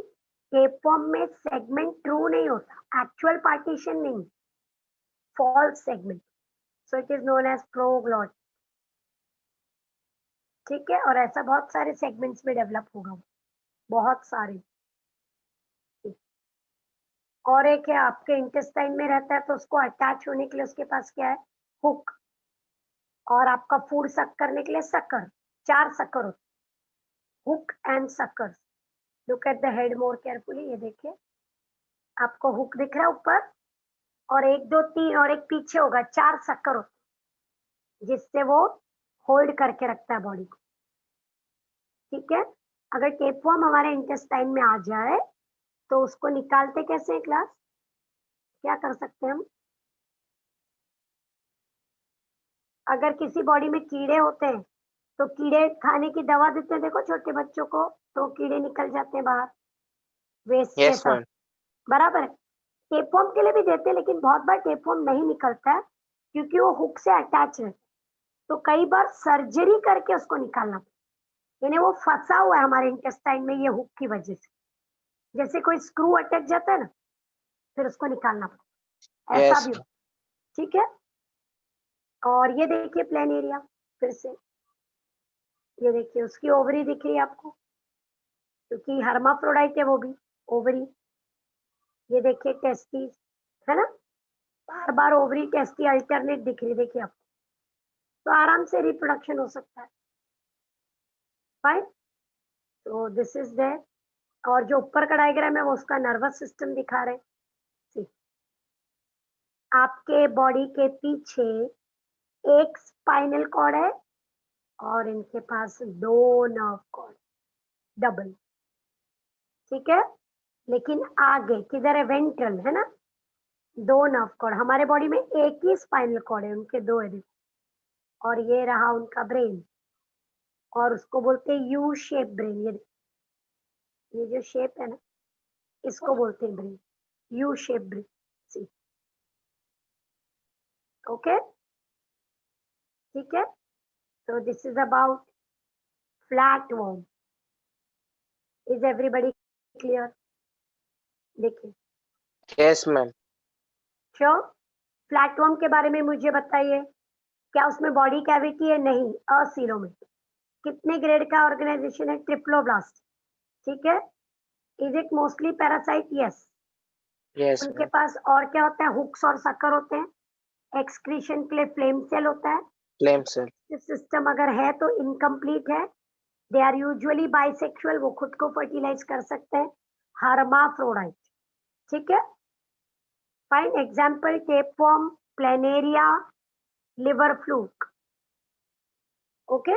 Speaker 1: टेपवर्म में सेगमेंट ट्रू नहीं होता, एक्चुअल पार्टीशन नहीं, false segment, so it is known as proglottid. ठीक है, और ऐसा बहुत सारे सेगमेंट्स में डेवलप होगा, बहुत सारे। और एक है आपके इंटेस्टाइन में रहता है, तो उसको अटैच होने के लिए उसके पास क्या है? हुक। और आपका फूड सक करने के लिए सकर, 4 सकर होते, hook and suckers. Look at the head more carefully. ये देखिए, आपको हुक दिख रहा है ऊपर, और 1 2 3 और एक पीछे होगा, 4 सकर होते, जिससे वो होल्ड करके रखता है बॉडी को। ठीक है, अगर टेपवर्म हमारे इंटेस्टाइन में आ जाए तो उसको निकालते कैसे हैं क्लास? क्या कर सकते हैं हम? अगर किसी बॉडी में कीड़े होते हैं तो कीड़े खाने की दवा देते हैं, देखो छोटे बच्चों को, तो कीड़े निकल जाते हैं बाहर वेस्ट के
Speaker 5: Yes
Speaker 1: साथ,
Speaker 5: ma'am.
Speaker 1: बराबर है। टेपवर्म के लिए भी देते हैं, लेकिन बहुत बार टेपवर्म नहीं निकलता है क्योंकि वो हुक से अटैच है, तो कई बार सर्जरी करके उसको निकालना पड़ता है। यानी वो फंसा हुआ है हमारे इंटेस्टाइन में ये हुक की वजह से, जैसे कोई स्क्रू अटक जाता है ना, फिर उसको निकालना पड़ता है, ऐसा
Speaker 5: Yes
Speaker 1: भी
Speaker 5: ma'am.
Speaker 1: हो। ठीक है, और ये देखिए प्लेन एरिया, फिर से ये देखिए, उसकी ओवरी दिख रही है आपको, क्योंकि हर्माफ्रोडाइट है वो भी, ओवरी। ये देखिए टेस्टिस, है ना, बार बार ओवरी टेस्टी अल्टरनेट दिख रही, देखिए आप, तो आराम से रिप्रोडक्शन हो सकता है। फाइन, तो दिस इज देयर। और जो ऊपर का डायग्राम है वो उसका नर्वस सिस्टम दिखा रहे हैं। See, आपके बॉडी के पीछे एक स्पाइनल कॉर्ड है और इनके पास 2 नर्व कॉर्ड, डबल, ठीक है। लेकिन आगे किधर है, वेंट्रल, है ना, 2 नर्व कॉर्ड। हमारे बॉडी में एक ही स्पाइनल कॉर्ड है, उनके 2 है। और ये रहा उनका ब्रेन, और उसको बोलते हैं यू शेप ब्रेन। ये जो शेप है ना, इसको बोलते हैं ब्रेन, यू शेप ब्रेन। सी, ओके, ठीक है। तो this is about flatworm. Is everybody clear? देखिए,
Speaker 5: Yes, ma'am.
Speaker 1: श्योर। फ्लैटवर्म के बारे में मुझे बताइए, क्या उसमें बॉडी कैविटी है? नहीं, असीलोमेट। कितने ग्रेड का ऑर्गेनाइजेशन है? ट्रिप्लोब्लास्ट, ठीक है। Is it mostly parasite? Yes.
Speaker 5: Yes,
Speaker 1: उनके
Speaker 5: ma'am.
Speaker 1: पास और क्या होता है? हुक्स और सकर होते हैं। एक्सक्रीशन के लिए फ्लेम सेल होता है।
Speaker 5: Flame cell.
Speaker 1: सिस्टम अगर है तो इनकम्प्लीट है। दे आर यूजुअली बाइसेक्सुअल, वो खुद को फर्टिलाइज कर सकते हैं। हर्माफ्रोडाइट, ठीक है। Fine, example tapeworm, planaria, liver fluke. Okay,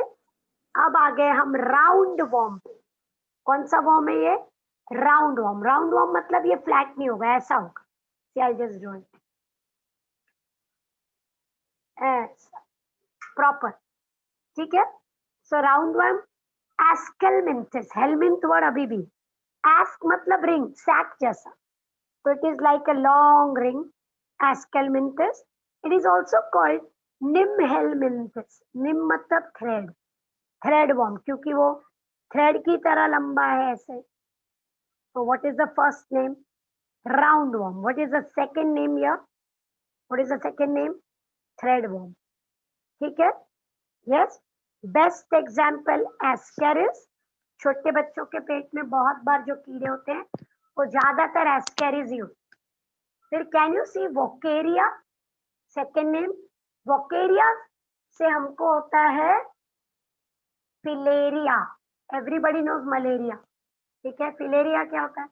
Speaker 1: अब आ गए हम राउंड वर्म पे। कौन सा वर्म है ये? Round worm. राउंड वर्म मतलब ये फ्लैट नहीं होगा, ऐसा होगा। See, I'll just draw it. ऐसा, प्रॉपर, ठीक है। So round worm, aschelminthes, helminth word अभी भी, एस्क मतलब रिंग, सैक जैसा, so it is like a long ring, ascalminthus. It is also called nimhelminthus. nim मतलब thread, thread worm, क्योंकि वो thread की तरह लंबा है ऐसे। So what is the first name? Roundworm. What is the second name here? What is the second name? Threadworm. ठीक है? Yes. Best example Ascaris. छोटे बच्चों के पेट में बहुत बार जो कीड़े होते हैं वो ज्यादातर एस्केरिस ही होते हैं। फिर can you see wuchereria, second name. Wuchereria से हमको होता है फिलेरिया। एवरीबडी नोज मलेरिया, ठीक है। फिलेरिया क्या होता है?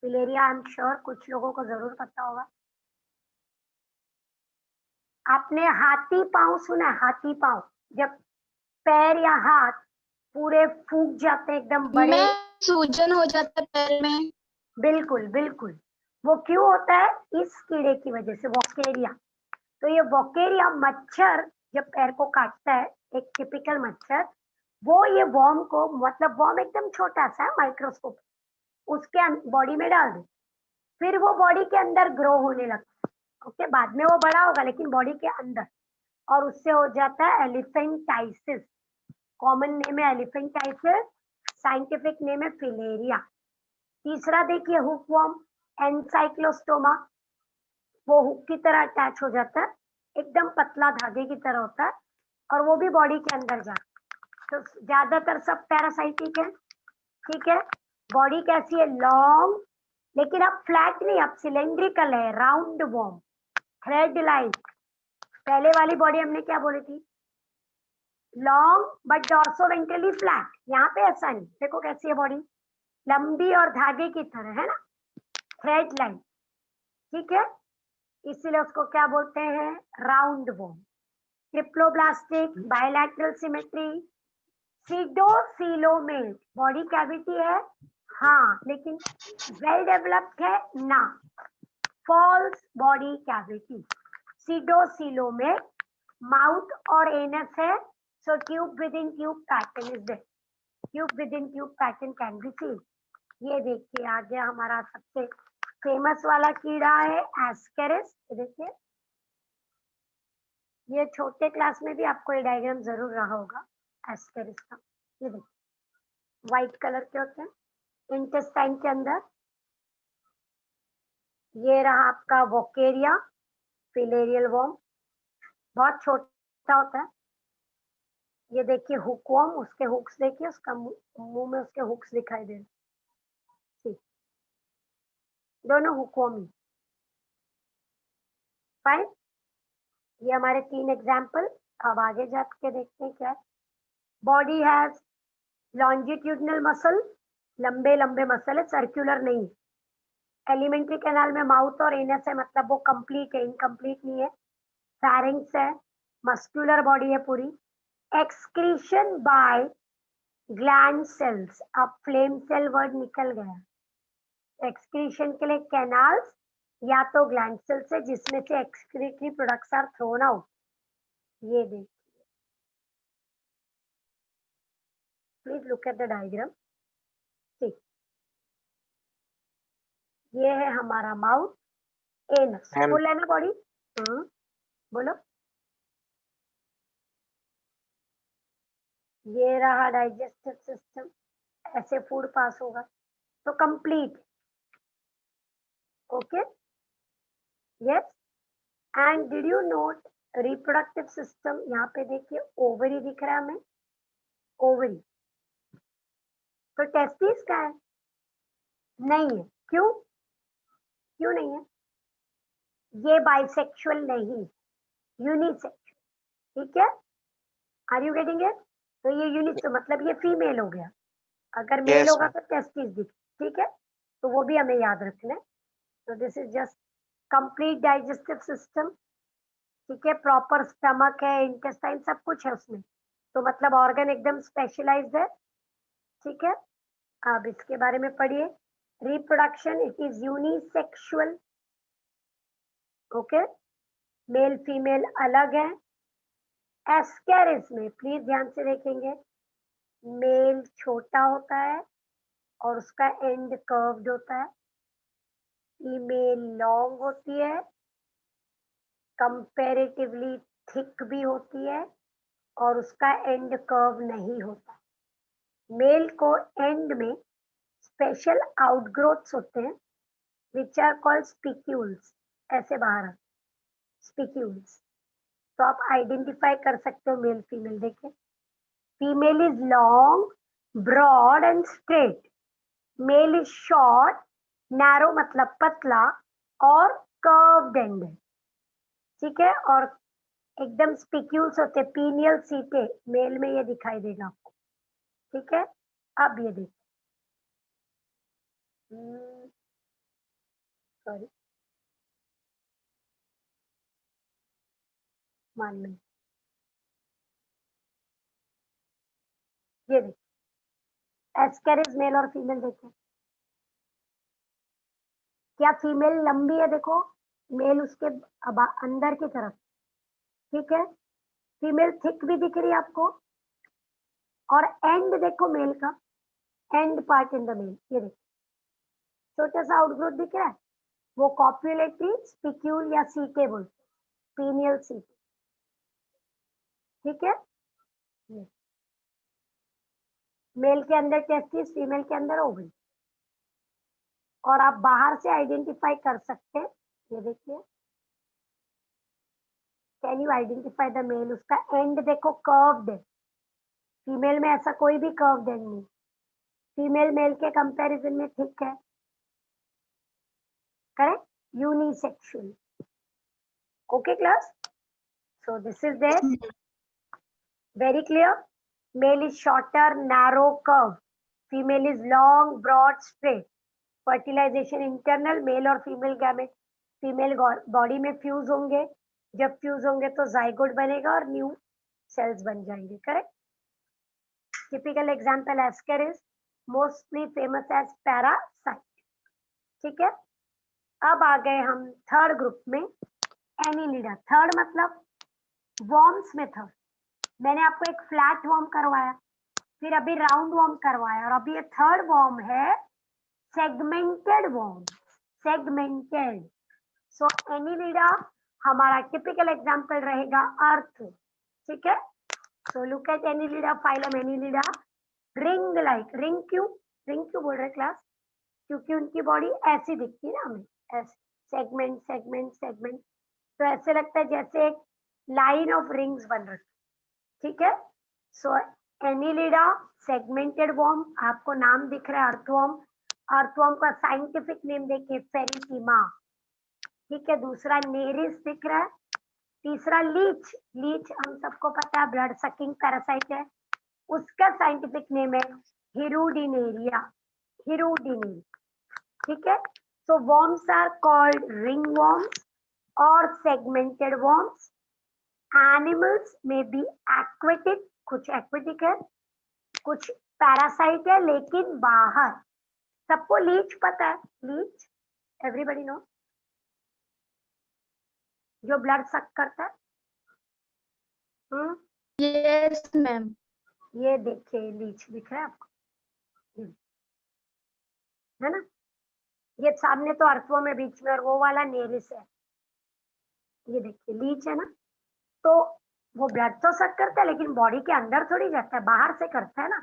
Speaker 1: फिलेरिया आई एम श्योर कुछ लोगों को जरूर पता होगा। आपने हाथी पांव सुना है? हाथी पांव, जब पैर या हाथ पूरे फूक जाते हैं एकदम बड़े,
Speaker 3: मैं सूजन हो जाता है पैर में।
Speaker 1: बिल्कुल बिल्कुल, वो क्यों होता है? इस कीड़े की वजह से, वोकेरिया। तो ये वोकेरिया मच्छर जब पैर को काटता है, एक टिपिकल मच्छर, वो ये वॉर्म को, मतलब वॉर्म एकदम छोटा सा माइक्रोस्कोप, उसके बॉडी में डाल दे, फिर वो बॉडी के अंदर ग्रो होने लगता है। ओके, बाद में वो बड़ा होगा लेकिन बॉडी के अंदर, और उससे हो जाता है एलिफेंटाइसिस। कॉमन नेम है एलिफेंटाइसिस, साइंटिफिक नेम है फिलेरिया। तीसरा देखिए हुक वर्म, एनसाइक्लोस्टोमा। वो हुक की तरह अटैच हो जाता है, एकदम पतला धागे की तरह होता है, और वो भी बॉडी के अंदर जाता है। तो ज्यादातर सब पैरासाइटिक है, ठीक है। बॉडी कैसी है? लॉन्ग, लेकिन अब फ्लैट नहीं, अब सिलेंड्रिकल है, राउंड वर्म, थ्रेड लाइक। पहले वाली बॉडी हमने क्या बोली थी? Long but dorsoventrally flat. यहाँ पे ऐसा नहीं, देखो कैसी है बॉडी, लंबी और धागे की तरह, है ना, थ्रेड लाइक, ठीक है। इसीलिए उसको क्या बोलते हैं? Round worm. Triploblastic, bilateral symmetry, pseudocoelomate, body cavity है हाँ, लेकिन वेल डेवलप्ड है ना, false body cavity. Pseudocoelomate, mouth और एनस है, so tube within tube pattern is there. Tube within tube pattern can be seen. ये देखिए आ गया हमारा सबसे फेमस वाला कीड़ा है एस्केरिस। देखिए, ये छोटे क्लास में भी आपको ये डायग्राम जरूर रहा होगा एस्केरिस का। ये देखिए व्हाइट कलर के होते हैं इंटेस्टाइन के अंदर। ये रहा आपका वोकेरिया, फिलेरियल वर्म, बहुत छोटा होता है। ये देखिए हुकवर्म, उसके हुक्स देखिए, उसका मुंह में उसके हुक्स दिखाई दे रहे, ठीक, दोनों हुकवर्म ही। फाइन, ये हमारे 3 एग्जाम्पल। अब आगे जाके देखते हैं क्या है। बॉडी हैज लॉन्जिट्यूडनल मसल, लंबे लंबे मसल है, सर्कुलर नहीं। एलिमेंट्री कैनाल में माउथ और एनस है, मतलब वो कंप्लीट है, इनकम्प्लीट नहीं है। फैरिंग्स है, मस्कुलर बॉडी है पूरी। एक्सक्रीशन बाय ग्लैंड सेल्स, अब फ्लेम सेल वर्ड निकल गया। एक्सक्रीशन के लिए कैनाल्स या तो ग्लैंड सेल्स है जिसमें से excretory products are thrown out. ये देखिए, please look at the diagram. ठीक, ये है हमारा माउथ, एनस,
Speaker 5: मैम
Speaker 1: फुल है ना बॉडी। बोलो। ये रहा डाइजेस्टिव सिस्टम, ऐसे फूड पास होगा तो complete. Okay, yes. And did you note reproductive system, यहाँ पे देखिए ओवरी दिख रहा है हमें, ओवरी। तो टेस्टिस का है नहीं है, क्यों? क्यों नहीं है? ये बाइसेक्सुअल नहीं, यूनिसेक्सुअल, ठीक है। Are you getting it? तो ये यूनिट मतलब ये फीमेल हो गया, अगर मेल
Speaker 5: यस
Speaker 1: होगा
Speaker 5: मैम
Speaker 1: तो टेस्टिस दिख, ठीक है। तो वो भी हमें याद रखना है। तो this is just complete digestive system, ठीक है। प्रॉपर स्टमक है, इंटेस्टाइन सब कुछ है उसमें, तो मतलब ऑर्गन एकदम स्पेशलाइज्ड है, ठीक है। अब इसके बारे में पढ़िए। Reproduction, it is unisexual, okay, male female अलग है। एस्केरिस में प्लीज ध्यान से देखेंगे, मेल छोटा होता है और उसका एंड कर्व्ड होता है, फीमेल लॉन्ग होती है, कंपैरेटिवली थिक भी होती है और उसका एंड कर्व नहीं होता। मेल को एंड में स्पेशल आउटग्रोथ्स होते हैं विच आर कॉल्ड स्पिक्यूल्स, ऐसे बाहर स्पिक्यूल्स। तो आप आइडेंटिफाई कर सकते हो मेल फीमेल। देखिए, female is long, broad and straight, male is short, narrow मतलब पतला और कर्व्ड एंड, ठीक है। और एकदम स्पिक्यूल्स होते, पीनियल सीटे मेल में ये दिखाई देगा आपको, ठीक है। अब ये देखिए, सॉरी मान लो, ये देखिए एस्केरिस मेल और फीमेल। देखिए क्या फीमेल लंबी है, देखो मेल उसके अंदर की तरफ, ठीक है। फीमेल थिक भी दिख रही है आपको, और एंड देखो मेल का, end part in the male, ये देखो छोटा सा आउटग्रोथ दिख रहा है, वो कॉप्युलेटरी स्पिक्यूल या सीटे बोलते, पीनियल सीटे, ठीक है। मेल के अंदर टेस्टिस, फीमेल के अंदर ओवरी। और आप बाहर से आइडेंटिफाई कर सकते हैं, ये देखिए, can you identify the male, उसका एंड देखो कर्व्ड है, फीमेल में ऐसा कोई भी कर्व्ड एंड नहीं, फीमेल मेल के कंपैरिजन में थिक है, correct, unisexual. Okay class, so this is there, very clear. Male is shorter, narrow, curved, female is long, broad, straight. Fertilisation internal, male और फीमेल गैमेट फीमेल बॉडी में फ्यूज होंगे, जब फ्यूज होंगे तो जाइगोट बनेगा और न्यू सेल्स बन जाएंगे, correct. Typical example Ascaris, mostly famous as parasite, ठीक है। अब आ गए हम थर्ड ग्रुप में, एनिलिडा। थर्ड मतलब वॉर्म्स में थर्ड। मैंने आपको एक फ्लैट वॉर्म करवाया, फिर अभी राउंड वॉर्म करवाया, और अभी ये थर्ड वॉर्म है सेगमेंटेड वॉर्म, सेगमेंटेड। सो एनिलिडा हमारा टिपिकल एग्जांपल रहेगा अर्थ, ठीक है। So look at Annelida, phylum Annelida. Ring like, ring क्यों बोल रहे क्लास? क्योंकि उनकी बॉडी ऐसी दिखती है ना हमें, ऐसे सेगमेंट सेगमेंट सेगमेंट, तो ऐसे लगता है जैसे एक लाइन ऑफ रिंग्स बन रही, ठीक है। सो एनिलिडा सेगमेंटेड वॉर्म, आपको नाम दिख रहा है अर्थवर्म, अर्थवर्म का साइंटिफिक नेम देखिए फेरिटीमा, ठीक है। दूसरा नेरिस दिख रहा है। तीसरा लीच, लीच हम सबको पता है ब्लड सकिंग पैरासाइट है, उसका साइंटिफिक नेम है हिरुडिनेरिया, हिरुडिनेरी, ठीक है। सो worms are called ringworms or segmented worms. Animals may be aquatic, कुछ aquatic है, कुछ पैरासाइट है लेकिन बाहर। सबको लीच पता है, लीच एवरीबडी नो, जो ब्लड सक करता है।
Speaker 3: Yes ma'am.
Speaker 1: ये देखिए लीच दिख रहा है आपको, है ना। ये सामने तो अर्थवो में बीच में, और वो वाला नेरिस है। ये देखिए लीच है ना, तो वो ब्लड तो सक करता है लेकिन बॉडी के अंदर थोड़ी जाता है, बाहर से करता है ना।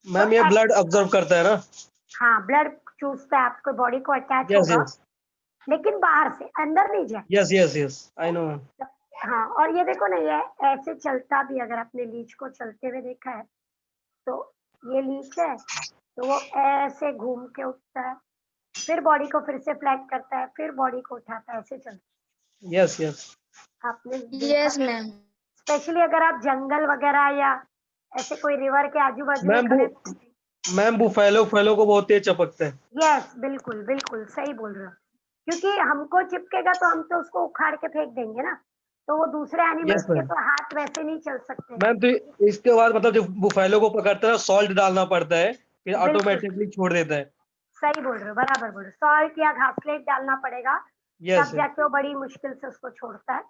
Speaker 2: मैम ये ब्लड ऑब्जर्व करता है ना?
Speaker 1: हाँ, ब्लड चूसता है, आपको बॉडी को अटैच
Speaker 2: यस
Speaker 1: होगा
Speaker 2: यस
Speaker 1: लेकिन बाहर से, अंदर नहीं जाए।
Speaker 2: Yes yes yes I know.
Speaker 1: हाँ, और ये देखो ना, ये ऐसे चलता भी, अगर आपने लीच को चलते हुए देखा है तो ये लीच है, तो वो ऐसे घूम के उठता है, फिर बॉडी को फिर से फ्लैट करता है, फिर बॉडी को उठाता है, ऐसे चलता है।
Speaker 2: यस यस
Speaker 1: आपने
Speaker 3: यस मैम।
Speaker 1: स्पेशली अगर आप जंगल वगैरह या ऐसे कोई रिवर के आजू बाजू में
Speaker 2: मैम
Speaker 1: खड़े,
Speaker 2: मैम बुफेलो फैलो को बहुत तेज चपकता है।
Speaker 1: यस बिल्कुल बिल्कुल सही बोल रहे हो, क्योंकि हमको चिपकेगा तो हम तो उसको उखाड़ के फेंक देंगे ना, तो वो दूसरे एनिमल्स
Speaker 2: यस
Speaker 1: के
Speaker 2: मैम।
Speaker 1: तो हाथ वैसे नहीं चल सकते।
Speaker 2: मैम तो इसके बाद मतलब जब बुफेलो को पकड़ता है सॉल्ट डालना पड़ता है, फिर
Speaker 1: बिल्कुल
Speaker 2: ऑटोमेटिकली छोड़ देता है।
Speaker 1: सही बोल रहे हो, बराबर बोल रहे हो, सॉल्ट या घासलेट डालना पड़ेगा,
Speaker 2: यस
Speaker 1: तब जाके वो बड़ी मुश्किल से उसको छोड़ता है।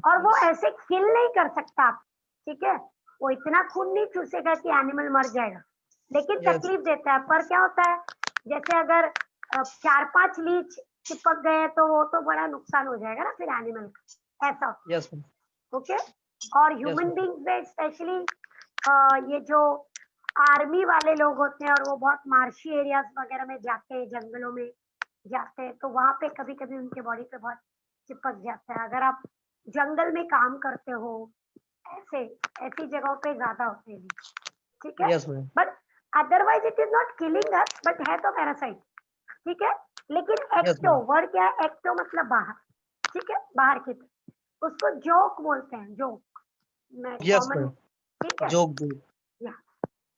Speaker 1: और वो ऐसे किल नहीं कर सकता आप, ठीक है, वो इतना खून नहीं चूसेगा कि एनिमल मर जाएगा, लेकिन
Speaker 2: यस
Speaker 1: तकलीफ देता है। पर क्या होता है, जैसे अगर 4-5 लीच चिपक गए तो वो तो बड़ा नुकसान हो जाएगा ना फिर एनिमल का, ऐसा होता
Speaker 2: यस मैम
Speaker 1: है, ओके। और ह्यूमन
Speaker 2: मैम।
Speaker 1: बींग्स में स्पेशली ये जो आर्मी वाले लोग होते हैं और वो बहुत मार्शी एरियाज वगैरह में जाते हैं, जंगलों में जाते हैं, तो वहां पे कभी कभी उनके बॉडी पे बहुत चिपक जाता है। अगर आप जंगल में काम करते हो, ऐसे ऐसी जगहों पे ज्यादा होते हैं, ठीक है।
Speaker 2: Yes ma'am.
Speaker 1: But otherwise it is not killing us, but है तो पैरासाइट, ठीक है। लेकिन
Speaker 2: यस
Speaker 1: एक्टो,
Speaker 2: मैम।
Speaker 1: वर्ड क्या है, एक्टो मतलब बाहर, ठीक है, बाहर की तरफ, उसको जोक बोलते हैं, जोक मैं
Speaker 2: यस
Speaker 1: कॉमन,
Speaker 2: मैम।
Speaker 1: ठीक है।
Speaker 2: Joke joke.
Speaker 1: या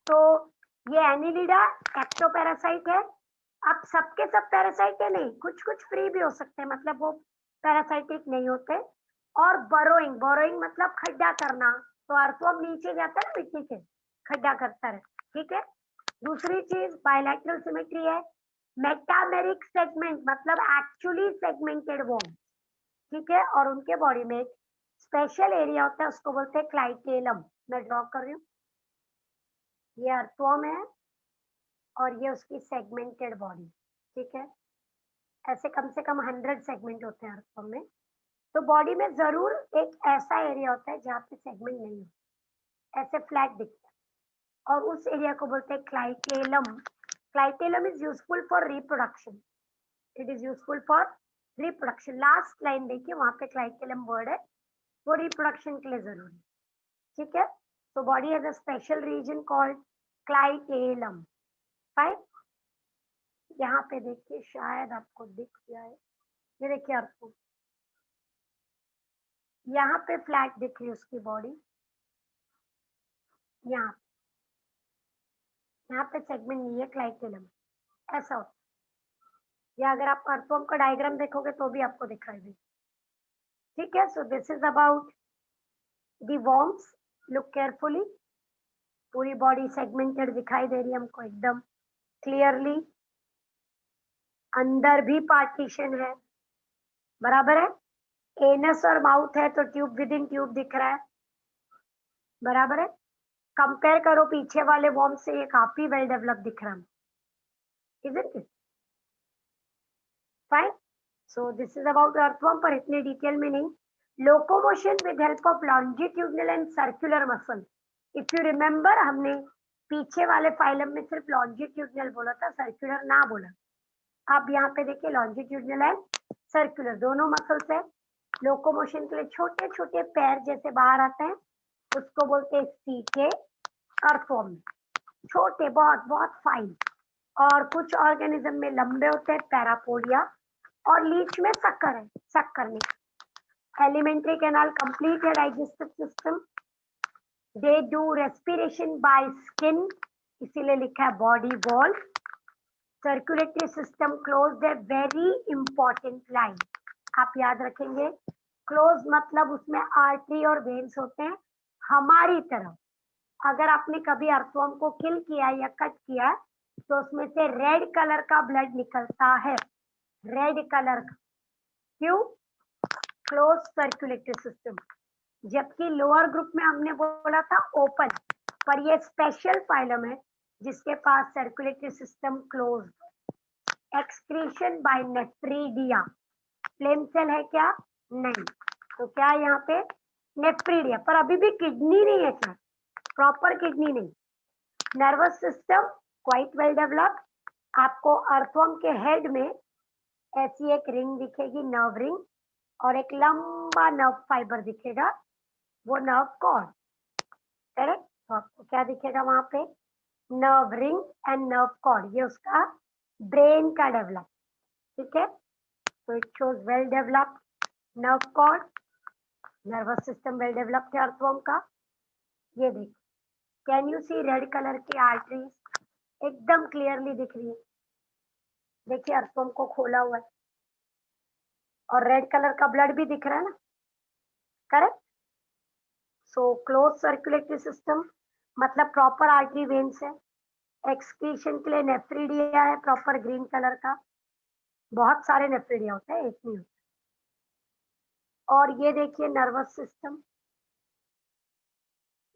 Speaker 1: तो ये एनिलिडा एक्टो पैरासाइट है। अब सबके सब पैरासाइट है नहीं, कुछ कुछ फ्री भी हो सकते हैं, मतलब वो पैरासाइटिक नहीं होते। और बोरोइंग, बोरोइंग मतलब खड्डा करना, तो अर्थवर्म नीचे जाता है ना मिट्टी के, खड्डा करता है, ठीक है। दूसरी चीज बायलैटरल सिमेट्री है। मेटामेरिक सेगमेंट मतलब एक्चुअली सेगमेंटेड वर्म, ठीक है। और उनके बॉडी में एक स्पेशल एरिया होता है, उसको बोलते हैं क्लाइटेलम, मैं ड्रॉ कर रही हूँ। ये अर्थवर्म है और ये उसकी सेगमेंटेड बॉडी, ठीक है। ऐसे कम से कम 100 सेगमेंट होते हैं अर्थवर्म में। तो बॉडी में जरूर एक ऐसा एरिया होता है जहाँ पे सेगमेंट नहीं होता, ऐसे फ्लैट दिखता है, और उस एरिया को बोलते हैं clitellum. Clitellum is useful for reproduction, it is useful for reproduction. Last line देखिए, वहां पे क्लाइटेलम वर्ड है, वो रिप्रोडक्शन के लिए जरूरी है, ठीक है। तो body has a special reason called clitellum, fine. यहाँ पे देखिए, शायद आपको दिख जाए, ये देखिए आपको यहाँ पे फ्लैट दिख रही है उसकी बॉडी, यहाँ यहाँ पे सेगमेंट नहीं है, क्लाइटेलम ऐसा होता है। या अगर आप अर्थवर्म का डायग्राम देखोगे तो भी आपको दिखाई देगा, ठीक है। सो this is about the worms, look carefully, पूरी बॉडी सेगमेंटेड दिखाई दे रही है हमको एकदम क्लियरली, अंदर भी पार्टीशन है, बराबर है। एनस और माउथ है तो ट्यूब विद इन ट्यूब दिख रहा है, बराबर है। कंपेयर करो पीछे वाले वॉर्म से, ये काफी वेल डेवलप दिख रहा है, isn't it? Fine. So this is about earthworm, पर इतने डिटेल में नहीं। Locomotion with help of longitudinal and circular muscle, if you remember हमने पीछे वाले फाइलम में सिर्फ लॉन्जिट्यूडनल बोला था, सर्कुलर ना बोला। आप यहाँ पे देखिए लॉन्जिट्यूडनल एंड सर्कुलर दोनों मसल्स है। लोकोमोशन के लिए छोटे छोटे पैर जैसे बाहर आते हैं, उसको बोलते हैं सीके, अर्थवॉर्म में, छोटे बहुत बहुत फाइन, और कुछ ऑर्गेनिज्म में लंबे होते हैं, पैरापोडिया, और लीच में शक्कर है, शक्कर में। एलिमेंट्री कैनाल कंप्लीट है digestive system. They do respiration by skin, इसीलिए लिखा है body wall. Circulatory system closed है, वेरी इंपॉर्टेंट लाइन आप याद रखेंगे। क्लोज मतलब उसमें आर्टरी और वेन्स होते हैं हमारी तरफ। अगर आपने कभी अर्थवॉर्म को किल किया या कट किया तो उसमें से रेड कलर का ब्लड निकलता है, रेड कलर का। क्यों? Close circulatory system. जबकि लोअर ग्रुप में हमने बोला था ओपन, पर ये स्पेशल फाइलम है जिसके पास circulatory system close. Excretion by nephridia, flame cell है क्या? नहीं। तो क्या यहाँ पे नेफ्रीडिया, पर अभी भी किडनी नहीं है क्या? प्रॉपर किडनी नहीं। Nervous system quite well developed. आपको अर्थवॉर्म के हेड में ऐसी एक रिंग दिखेगी, नर्व रिंग, और एक लंबा नर्व फाइबर दिखेगा, वो नर्व कॉर्ड, करेक्ट? तो आपको क्या दिखेगा वहां पे? Nerve ring and nerve cord, ये उसका ब्रेन का डेवलप, ठीक है? तो it shows well developed nerve cord, nervous system well developed है अर्थवॉर्म का। ये देखिए, can you see red colour की आर्टरीज एकदम क्लियरली दिख रही है। देखिए अर्थवॉर्म को खोला हुआ है और रेड कलर का ब्लड भी दिख रहा है ना, correct? So close circulatory system मतलब प्रॉपर आर्टरी वेन्स है। एक्सक्रीशन के लिए नेफ्रीडिया है प्रॉपर ग्रीन कलर का, बहुत सारे नेफ्रीडिया होते हैं, एक नहीं होता। और ये देखिए नर्वस सिस्टम,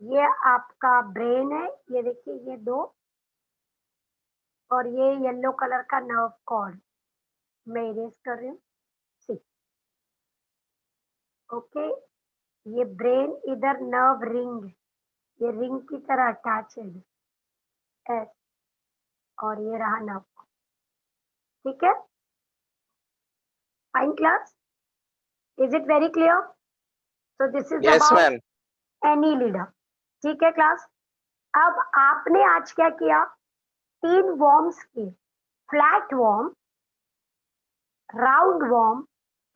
Speaker 1: ये आपका ब्रेन है, ये देखिए ये दो, और ये येलो कलर का नर्व कॉर्ड, मैं इरेज कर रही हूँ, सी, ओके। ये ब्रेन, इधर नर्व रिंग, ये रिंग की तरह अटैच है, ऐसे, और ये रहा नर्व, ठीक है? Fine class, is it very clear? So this is
Speaker 5: Yes,
Speaker 1: about
Speaker 5: ma'am.
Speaker 1: Any leader, ठीक है क्लास? अब आपने आज क्या किया? 3 वॉर्म्स किए, फ्लैट वॉर्म, राउंड वॉर्म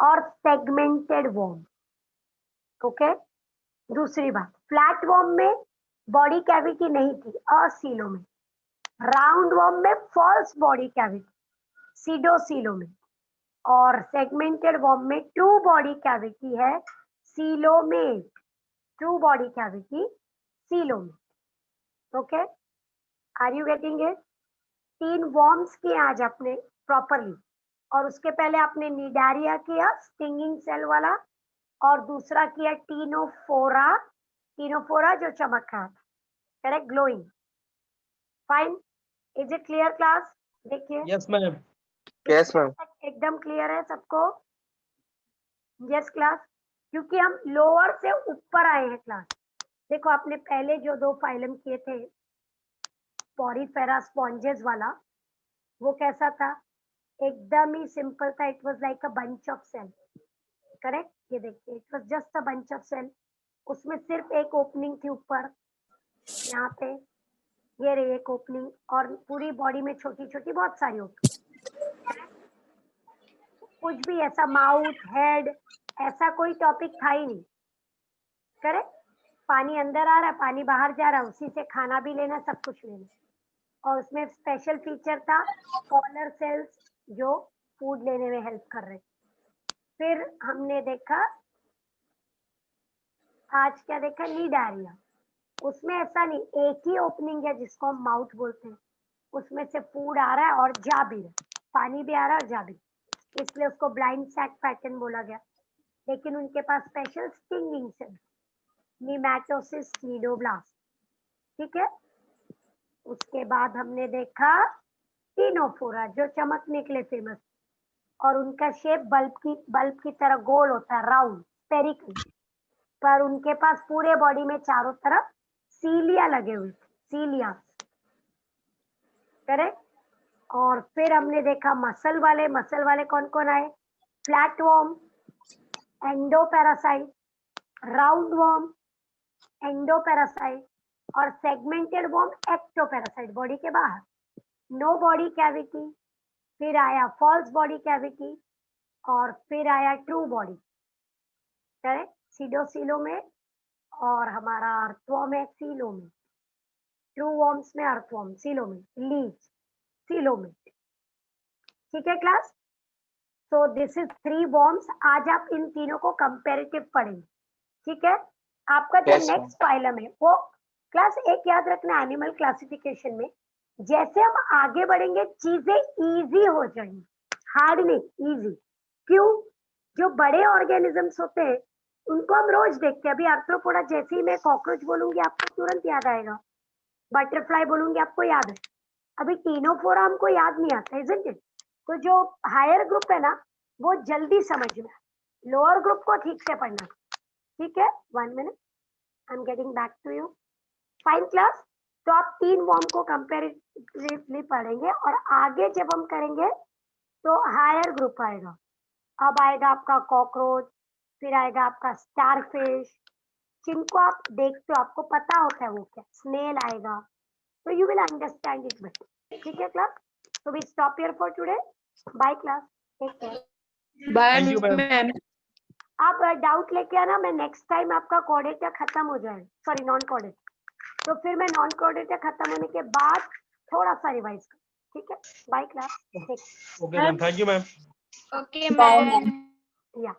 Speaker 1: और सेगमेंटेड वॉर्म, ओके? दूसरी बात, फ्लैट वॉर्म में बॉडी कैविटी नहीं थी, असीलो में। राउंड वॉर्म में फॉल्स बॉडी कैविटी, सीडोसीलो में। और सेगमेंटेड वॉर्म में ट्रू बॉडी कैविटी है, coelomate, true body cavity coelomate, okay? Are you getting it? 3 worms किए आज आपने प्रॉपरली, और उसके पहले आपने निडारिया किया, स्टिंगिंग सेल वाला, और दूसरा किया टीनोफोरा, टीनोफोरा जो चमक रहा था, correct, glowing. Fine, is it clear class? देखिए
Speaker 2: यस मैम।
Speaker 5: Yes, ma'am.
Speaker 1: एकदम क्लियर है सबको? यस क्लास, क्योंकि हम लोअर से ऊपर आए हैं क्लास। देखो आपने पहले जो 2 फाइलम किए थे, पॉरीफेरा स्पॉन्जेस वाला, वो कैसा था? एकदम ही सिंपल था, it was like a bunch of cell, correct? ये देखिए, it was just a bunch of cell, उसमें सिर्फ एक ओपनिंग थी ऊपर, यहाँ पे ये रही एक ओपनिंग, और पूरी बॉडी में छोटी छोटी बहुत सारी ओपनिंग, कुछ भी ऐसा माउथ, हेड, ऐसा कोई टॉपिक था ही नहीं, करेक्ट? पानी अंदर आ रहा है, पानी बाहर जा रहा है, उसी से खाना भी लेना, सब कुछ लेना। और उसमें स्पेशल फीचर था कॉलर सेल्स जो फूड लेने में हेल्प कर रहे। फिर हमने देखा, आज क्या देखा? निडारिया, उसमें ऐसा नहीं, एक ही ओपनिंग है जिसको हम माउथ बोलते हैं, उसमें से फूड आ रहा है और जा भी रहा है, पानी भी आ रहा है और जा भी, इसलिए उसको ब्लाइंड सैक पैटर्न बोला गया। लेकिन उनके पास स्पेशल स्टिंगिंग सेल, नीमैटोसिस नीडोब्लास्ट, ठीक है? उसके बाद हमने देखा टीनोफोरा जो चमकने के लिए फेमस, और उनका शेप बल्ब की तरह गोल होता है, राउंड स्फेरिकल, पर उनके पास पूरे बॉडी में चारों तरफ सीलिया लगे हुए थे, सीलिया, करेक्ट? और फिर हमने देखा मसल वाले कौन कौन आए? Flat warm, endoparasite, round warm, endoparasite, और सेगमेंटेड वॉर्म एक्टोपैरासाइट, बॉडी के बाहर, नो बॉडी कैविटी, फिर आया फॉल्स बॉडी कैविटी, और फिर आया ट्रू बॉडी, करेक्ट, सीडोसिलो में, और हमारा अर्थवॉर्म है सीलो में, ट्रू वॉर्म्स में अर्थवॉर्म, सीलो में लीच, सीलो में, ठीक है class. So this is 3 worms. आज आप इन तीनों को कंपैरेटिव पढ़ेंगे, ठीक है। आपका जो
Speaker 5: Yes,
Speaker 1: नेक्स्ट फाइलम है वो क्लास एक याद रखना, एनिमल क्लासिफिकेशन में जैसे हम आगे बढ़ेंगे चीजें इजी हो जाएंगी, हार्ड नहीं, इजी। क्यों? जो बड़े ऑर्गेनिजम्स होते हैं उनको हम रोज देखते हैं। अभी आर्थ्रोपोडा, जैसे ही मैं कॉकरोच बोलूंगी आपको तुरंत याद आएगा, बटरफ्लाई बोलूंगी आपको याद है, अभी टीनोफोरा हमको याद नहीं आता, इजंट इट? तो जो हायर ग्रुप है ना वो जल्दी समझ में, लोअर ग्रुप को ठीक से पढ़ना, ठीक है। 1 minute, I am getting back to you. Fine class. तो आप 3 वॉर्म को कंपैरेटिवली पढ़ेंगे और आगे जब हम करेंगे तो हायर ग्रुप आएगा। अब आएगा आपका कॉकरोच, फिर आएगा आपका स्टारफिश, जिनको आप देखते हो, आपको पता होता है वो क्या, स्नेल आएगा, तो you will understand it better, ठीक है class. So we stop here for today. Bye class. Take care.
Speaker 2: Thank you, ma'am.
Speaker 1: आप डाउट लेके आना, मैं नेक्स्ट टाइम आपका कोऑर्डिनेटर खत्म हो जाए, सॉरी नॉन कोऑर्डिनेटर, तो फिर मैं नॉन कोऑर्डिनेटर खत्म होने के बाद थोड़ा सा रिवाइज कर, ठीक है। Bye class.
Speaker 2: Okay, ma'am. Thank you, ma'am.
Speaker 3: Okay, ma'am.
Speaker 1: या